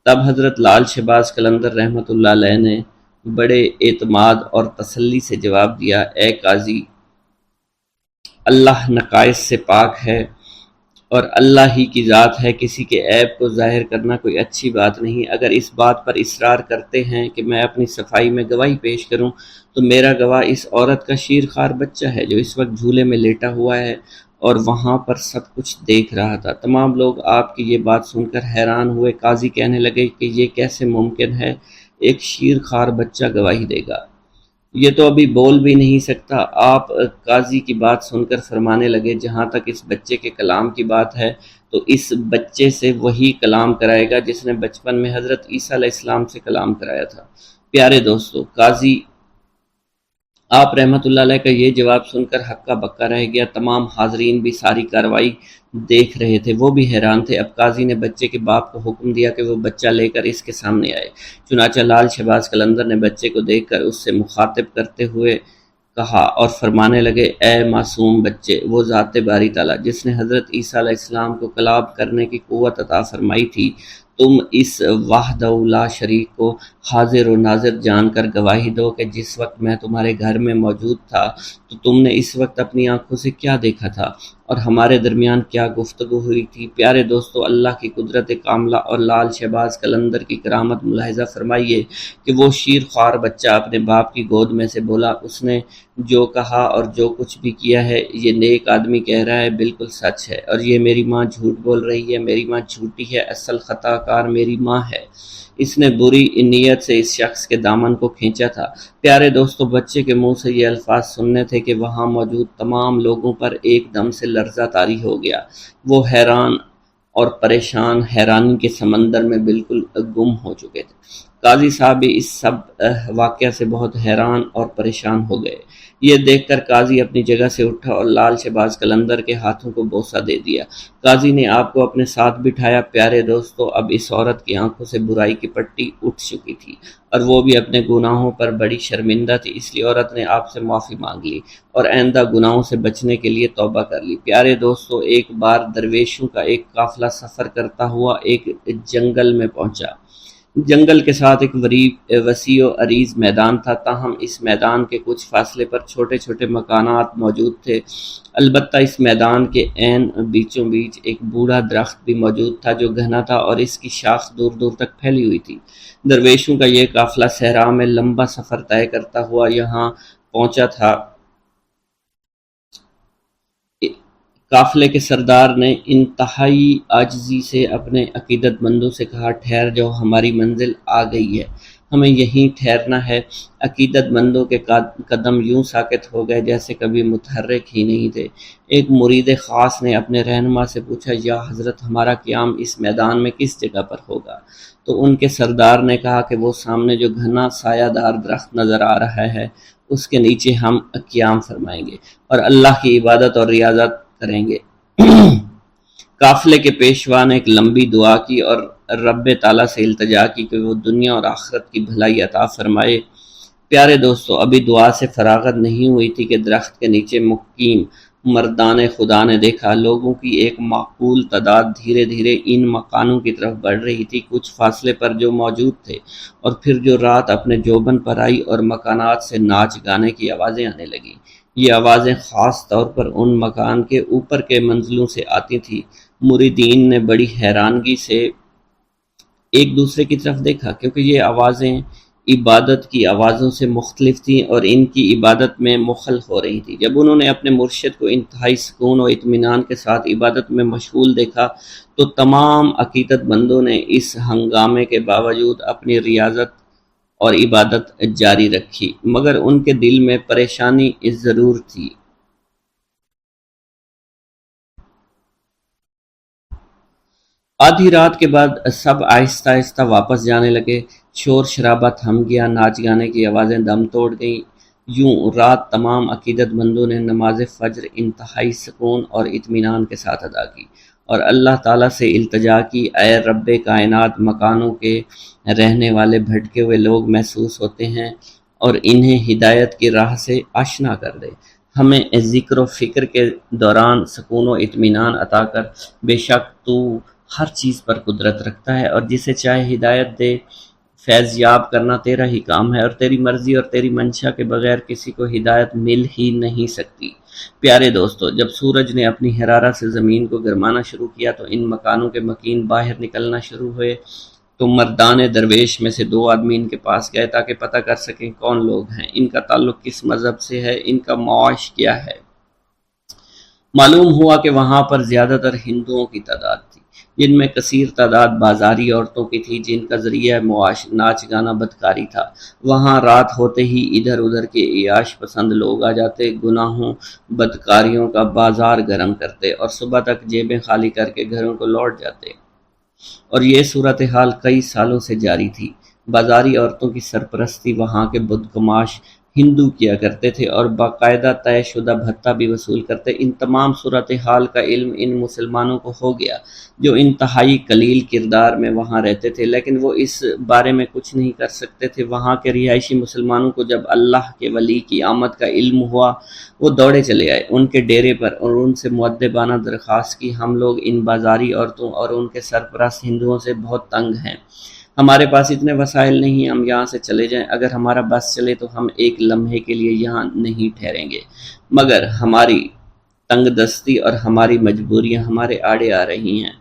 Speaker 1: تب حضرت لال شہباز قلندر رحمۃ اللہ علیہ نے بڑے اعتماد اور تسلی سے جواب دیا، اے قاضی، اللہ نقائص سے پاک ہے اور اللہ ہی کی ذات ہے، کسی کے عیب کو ظاہر کرنا کوئی اچھی بات نہیں۔ اگر اس بات پر اصرار کرتے ہیں کہ میں اپنی صفائی میں گواہی پیش کروں تو میرا گواہ اس عورت کا شیرخوار بچہ ہے جو اس وقت جھولے میں لیٹا ہوا ہے اور وہاں پر سب کچھ دیکھ رہا تھا۔ تمام لوگ آپ کی یہ بات سن کر حیران ہوئے۔ قاضی کہنے لگے کہ یہ کیسے ممکن ہے، ایک شیرخوار بچہ گواہی دے گا؟ یہ تو ابھی بول بھی نہیں سکتا۔ آپ قاضی کی بات سن کر فرمانے لگے جہاں تک اس بچے کے کلام کی بات ہے تو اس بچے سے وہی کلام کرائے گا جس نے بچپن میں حضرت عیسیٰ علیہ السلام سے کلام کرایا تھا۔ پیارے دوستو، قاضی آپ رحمت اللہ علیہ کا یہ جواب سن کر ہکا بکا رہ گیا۔ تمام حاضرین بھی ساری کارروائی دیکھ رہے تھے، وہ بھی حیران تھے۔ اب قاضی نے بچے کے باپ کو حکم دیا کہ وہ بچہ لے کر اس کے سامنے آئے۔ چنانچہ لال شہباز قلندر نے بچے کو دیکھ کر اس سے مخاطب کرتے ہوئے کہا اور فرمانے لگے، اے معصوم بچے، وہ ذات باری تعالیٰ جس نے حضرت عیسیٰ علیہ السلام کو کلام کرنے کی قوت عطا فرمائی تھی، تم اس وحدہ لا شریک کو حاضر و ناظر جان کر گواہی دو کہ جس وقت میں تمہارے گھر میں موجود تھا تو تم نے اس وقت اپنی آنکھوں سے کیا دیکھا تھا اور ہمارے درمیان کیا گفتگو ہوئی تھی۔ پیارے دوستو، اللہ کی قدرت کاملہ اور لال شہباز قلندر کی کرامت ملاحظہ فرمائیے کہ وہ شیر خوار بچہ اپنے باپ کی گود میں سے بولا، اس نے جو کہا اور جو کچھ بھی کیا ہے یہ نیک آدمی کہہ رہا ہے بالکل سچ ہے، اور یہ میری ماں جھوٹ بول رہی ہے، میری ماں جھوٹی ہے، اصل خطا کار میری ماں ہے۔ اس نے بری نیت سے اس شخص کے دامن کو کھینچا تھا۔ پیارے دوستو، بچے کے منہ سے یہ الفاظ سننے تھے کہ وہاں موجود تمام لوگوں پر ایک دم سے لرزہ طاری ہو گیا۔ وہ حیران اور پریشان حیرانی کے سمندر میں بالکل گم ہو چکے تھے۔ قاضی صاحب بھی اس سب واقعہ سے بہت حیران اور پریشان ہو گئے۔ یہ دیکھ کر قاضی اپنی جگہ سے اٹھا اور لال شہباز قلندر کے ہاتھوں کو بوسہ دے دیا۔ قاضی نے آپ کو اپنے ساتھ بٹھایا۔ پیارے دوستو، اب اس عورت کی آنکھوں سے برائی کی پٹی اٹھ چکی تھی اور وہ بھی اپنے گناہوں پر بڑی شرمندہ تھی، اس لیے عورت نے آپ سے معافی مانگ لی اور آئندہ گناہوں سے بچنے کے لیے توبہ کر لی۔ پیارے دوستو، ایک بار درویشوں کا ایک قافلہ سفر کرتا ہوا ایک جنگل میں پہنچا۔ جنگل کے ساتھ ایک وسیع و عریض میدان تھا، تاہم اس میدان کے کچھ فاصلے پر چھوٹے چھوٹے مکانات موجود تھے۔ البتہ اس میدان کے عین بیچوں بیچ ایک بوڑھا درخت بھی موجود تھا جو گھنا تھا اور اس کی شاخ دور دور تک پھیلی ہوئی تھی۔ درویشوں کا یہ قافلہ صحرا میں لمبا سفر طے کرتا ہوا یہاں پہنچا تھا۔ قافلے کے سردار نے انتہائی عاجزی سے اپنے عقیدت مندوں سے کہا، ٹھہر جاؤ، ہماری منزل آ گئی ہے، ہمیں یہیں ٹھہرنا ہے۔ عقیدت مندوں کے قدم یوں ساکت ہو گئے جیسے کبھی متحرک ہی نہیں تھے۔ ایک مرید خاص نے اپنے رہنما سے پوچھا، یا حضرت، ہمارا قیام اس میدان میں کس جگہ پر ہوگا؟ تو ان کے سردار نے کہا کہ وہ سامنے جو گھنا سایہ دار درخت نظر آ رہا ہے اس کے نیچے ہم قیام فرمائیں گے اور اللہ کی عبادت اور ریاضت کریں گے۔ قافلے کے پیشوا نے ایک لمبی دعا کی اور رب تعالیٰ سے التجا کی کہ وہ دنیا اور آخرت کی بھلائی عطا فرمائے۔ پیارے دوستو، ابھی دعا سے فراغت نہیں ہوئی تھی کہ درخت کے نیچے مقیم مردان خدا نے دیکھا لوگوں کی ایک معقول تعداد دھیرے دھیرے ان مکانوں کی طرف بڑھ رہی تھی، کچھ فاصلے پر جو موجود تھے، اور پھر جو رات اپنے جوبن پر آئی اور مکانات سے ناچ گانے کی آوازیں آنے لگیں۔ یہ آوازیں خاص طور پر ان مکان کے اوپر کے منزلوں سے آتی تھیں۔ مریدین نے بڑی حیرانگی سے ایک دوسرے کی طرف دیکھا کیونکہ یہ آوازیں عبادت کی آوازوں سے مختلف تھیں اور ان کی عبادت میں مخل ہو رہی تھی۔ جب انہوں نے اپنے مرشد کو انتہائی سکون و اطمینان کے ساتھ عبادت میں مشغول دیکھا تو تمام عقیدت مندوں نے اس ہنگامے کے باوجود اپنی ریاضت اور عبادت جاری رکھی، مگر ان کے دل میں پریشانی ضرور تھی۔ آدھی رات کے بعد سب آہستہ آہستہ واپس جانے لگے، شور شرابہ تھم گیا، ناچ گانے کی آوازیں دم توڑ گئیں۔ یوں رات تمام عقیدت مندوں نے نماز فجر انتہائی سکون اور اطمینان کے ساتھ ادا کی اور اللہ تعالیٰ سے التجا کی، اے رب کائنات، مکانوں کے رہنے والے بھٹکے ہوئے لوگ محسوس ہوتے ہیں اور انہیں ہدایت کی راہ سے آشنا کر دے، ہمیں ذکر و فکر کے دوران سکون و اطمینان عطا کر، بے شک تو ہر چیز پر قدرت رکھتا ہے اور جسے چاہے ہدایت دے، فیض یاب کرنا تیرا ہی کام ہے اور تیری مرضی اور تیری منشا کے بغیر کسی کو ہدایت مل ہی نہیں سکتی۔ پیارے دوستو، جب سورج نے اپنی حرارت سے زمین کو گرمانا شروع کیا تو ان مکانوں کے مکین باہر نکلنا شروع ہوئے۔ تو مردان درویش میں سے 2 آدمی ان کے پاس گئے تاکہ پتہ کر سکیں کون لوگ ہیں، ان کا تعلق کس مذہب سے ہے، ان کا معاش کیا ہے۔ معلوم ہوا کہ وہاں پر زیادہ تر ہندوؤں کی تعداد تھی، جن میں کثیر تعداد بازاری عورتوں کی تھی جن کا ذریعہ معاش ناچ گانا بدکاری تھا۔ وہاں رات ہوتے ہی ادھر ادھر کے عیاش پسند لوگ آ جاتے، گناہوں بدکاریوں کا بازار گرم کرتے اور صبح تک جیبیں خالی کر کے گھروں کو لوٹ جاتے، اور یہ صورتحال کئی سالوں سے جاری تھی۔ بازاری عورتوں کی سرپرستی وہاں کے بدگماش ہندو کیا کرتے تھے اور باقاعدہ طے شدہ بھتہ بھی وصول کرتے۔ ان تمام صورتحال کا علم ان مسلمانوں کو ہو گیا جو انتہائی قلیل کردار میں وہاں رہتے تھے، لیکن وہ اس بارے میں کچھ نہیں کر سکتے تھے۔ وہاں کے رہائشی مسلمانوں کو جب اللہ کے ولی کی آمد کا علم ہوا، وہ دوڑے چلے آئے ان کے ڈیرے پر اور ان سے مؤدبانہ درخواست کی، ہم لوگ ان بازاری عورتوں اور ان کے سرپرست ہندوؤں سے بہت تنگ ہیں، ہمارے پاس اتنے وسائل نہیں، ہم یہاں سے چلے جائیں، اگر ہمارا بس چلے تو ہم ایک لمحے کے لیے یہاں نہیں ٹھہریں گے، مگر ہماری تنگ دستی اور ہماری مجبوریاں ہمارے آڑے آ رہی ہیں۔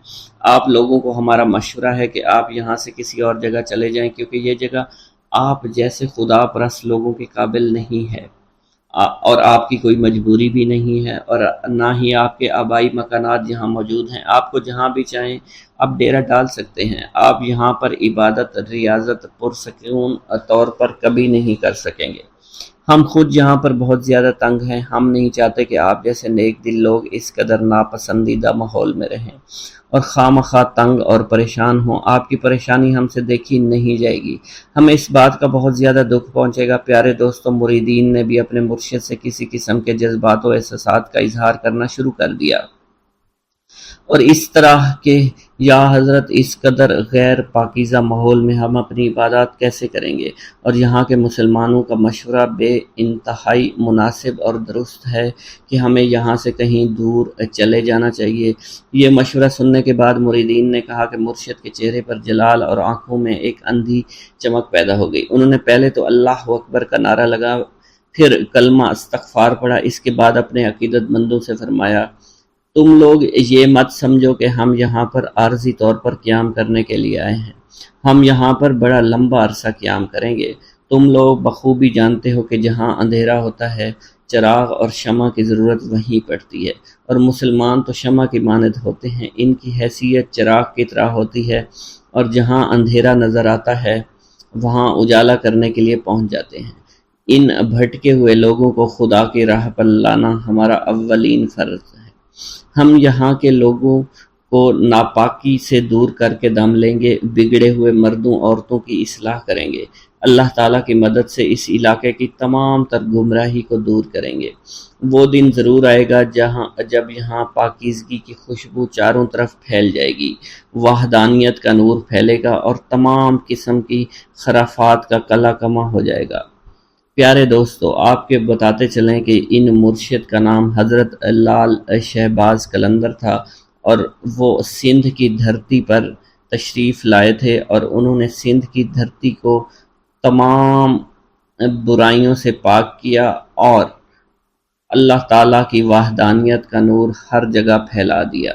Speaker 1: آپ لوگوں کو ہمارا مشورہ ہے کہ آپ یہاں سے کسی اور جگہ چلے جائیں، کیونکہ یہ جگہ آپ جیسے خدا پرست لوگوں کے قابل نہیں ہے، اور آپ کی کوئی مجبوری بھی نہیں ہے، اور نہ ہی آپ کے آبائی مکانات یہاں موجود ہیں۔ آپ کو جہاں بھی چاہیں آپ ڈیرہ ڈال سکتے ہیں، آپ یہاں پر عبادت ریاضت پرسکون طور پر کبھی نہیں کر سکیں گے۔ ہم خود یہاں پر بہت زیادہ تنگ ہیں، ہم نہیں چاہتے کہ آپ جیسے نیک دل لوگ اس قدر ناپسندیدہ ماحول میں رہیں اور خواہ مخواہ تنگ اور پریشان ہوں۔ آپ کی پریشانی ہم سے دیکھی نہیں جائے گی، ہمیں اس بات کا بہت زیادہ دکھ پہنچے گا۔ پیارے دوستوں، مریدین نے بھی اپنے مرشد سے کسی قسم کے جذبات و احساسات کا اظہار کرنا شروع کر دیا، اور اس طرح کہ یا حضرت اس قدر غیر پاکیزہ ماحول میں ہم اپنی عبادات کیسے کریں گے، اور یہاں کے مسلمانوں کا مشورہ بے انتہائی مناسب اور درست ہے کہ ہمیں یہاں سے کہیں دور چلے جانا چاہیے۔ یہ مشورہ سننے کے بعد مریدین نے کہا کہ مرشد کے چہرے پر جلال اور آنکھوں میں ایک اندھی چمک پیدا ہو گئی۔ انہوں نے پہلے تو اللہ اکبر کا نعرہ لگا، پھر کلمہ استغفار پڑھا، اس کے بعد اپنے عقیدت مندوں سے فرمایا، تم لوگ یہ مت سمجھو کہ ہم یہاں پر عارضی طور پر قیام کرنے کے لیے آئے ہیں، ہم یہاں پر بڑا لمبا عرصہ قیام کریں گے۔ تم لوگ بخوبی جانتے ہو کہ جہاں اندھیرا ہوتا ہے چراغ اور شمع کی ضرورت وہیں پڑتی ہے، اور مسلمان تو شمع کی مانند ہوتے ہیں، ان کی حیثیت چراغ کی طرح ہوتی ہے، اور جہاں اندھیرا نظر آتا ہے وہاں اجالا کرنے کے لیے پہنچ جاتے ہیں۔ ان بھٹکے ہوئے لوگوں کو خدا کی راہ پر لانا ہمارا اولین فرض ہے۔ ہم یہاں کے لوگوں کو ناپاکی سے دور کر کے دم لیں گے، بگڑے ہوئے مردوں عورتوں کی اصلاح کریں گے، اللہ تعالیٰ کی مدد سے اس علاقے کی تمام تر گمراہی کو دور کریں گے۔ وہ دن ضرور آئے گا جب یہاں پاکیزگی کی خوشبو چاروں طرف پھیل جائے گی، وحدانیت کا نور پھیلے گا اور تمام قسم کی خرافات کا کلا کما ہو جائے گا۔ پیارے دوستو، آپ کے بتاتے چلیں کہ ان مرشد کا نام حضرت لال شہباز قلندر تھا، اور وہ سندھ کی دھرتی پر تشریف لائے تھے، اور انہوں نے سندھ کی دھرتی کو تمام برائیوں سے پاک کیا اور اللہ تعالیٰ کی وحدانیت کا نور ہر جگہ پھیلا دیا۔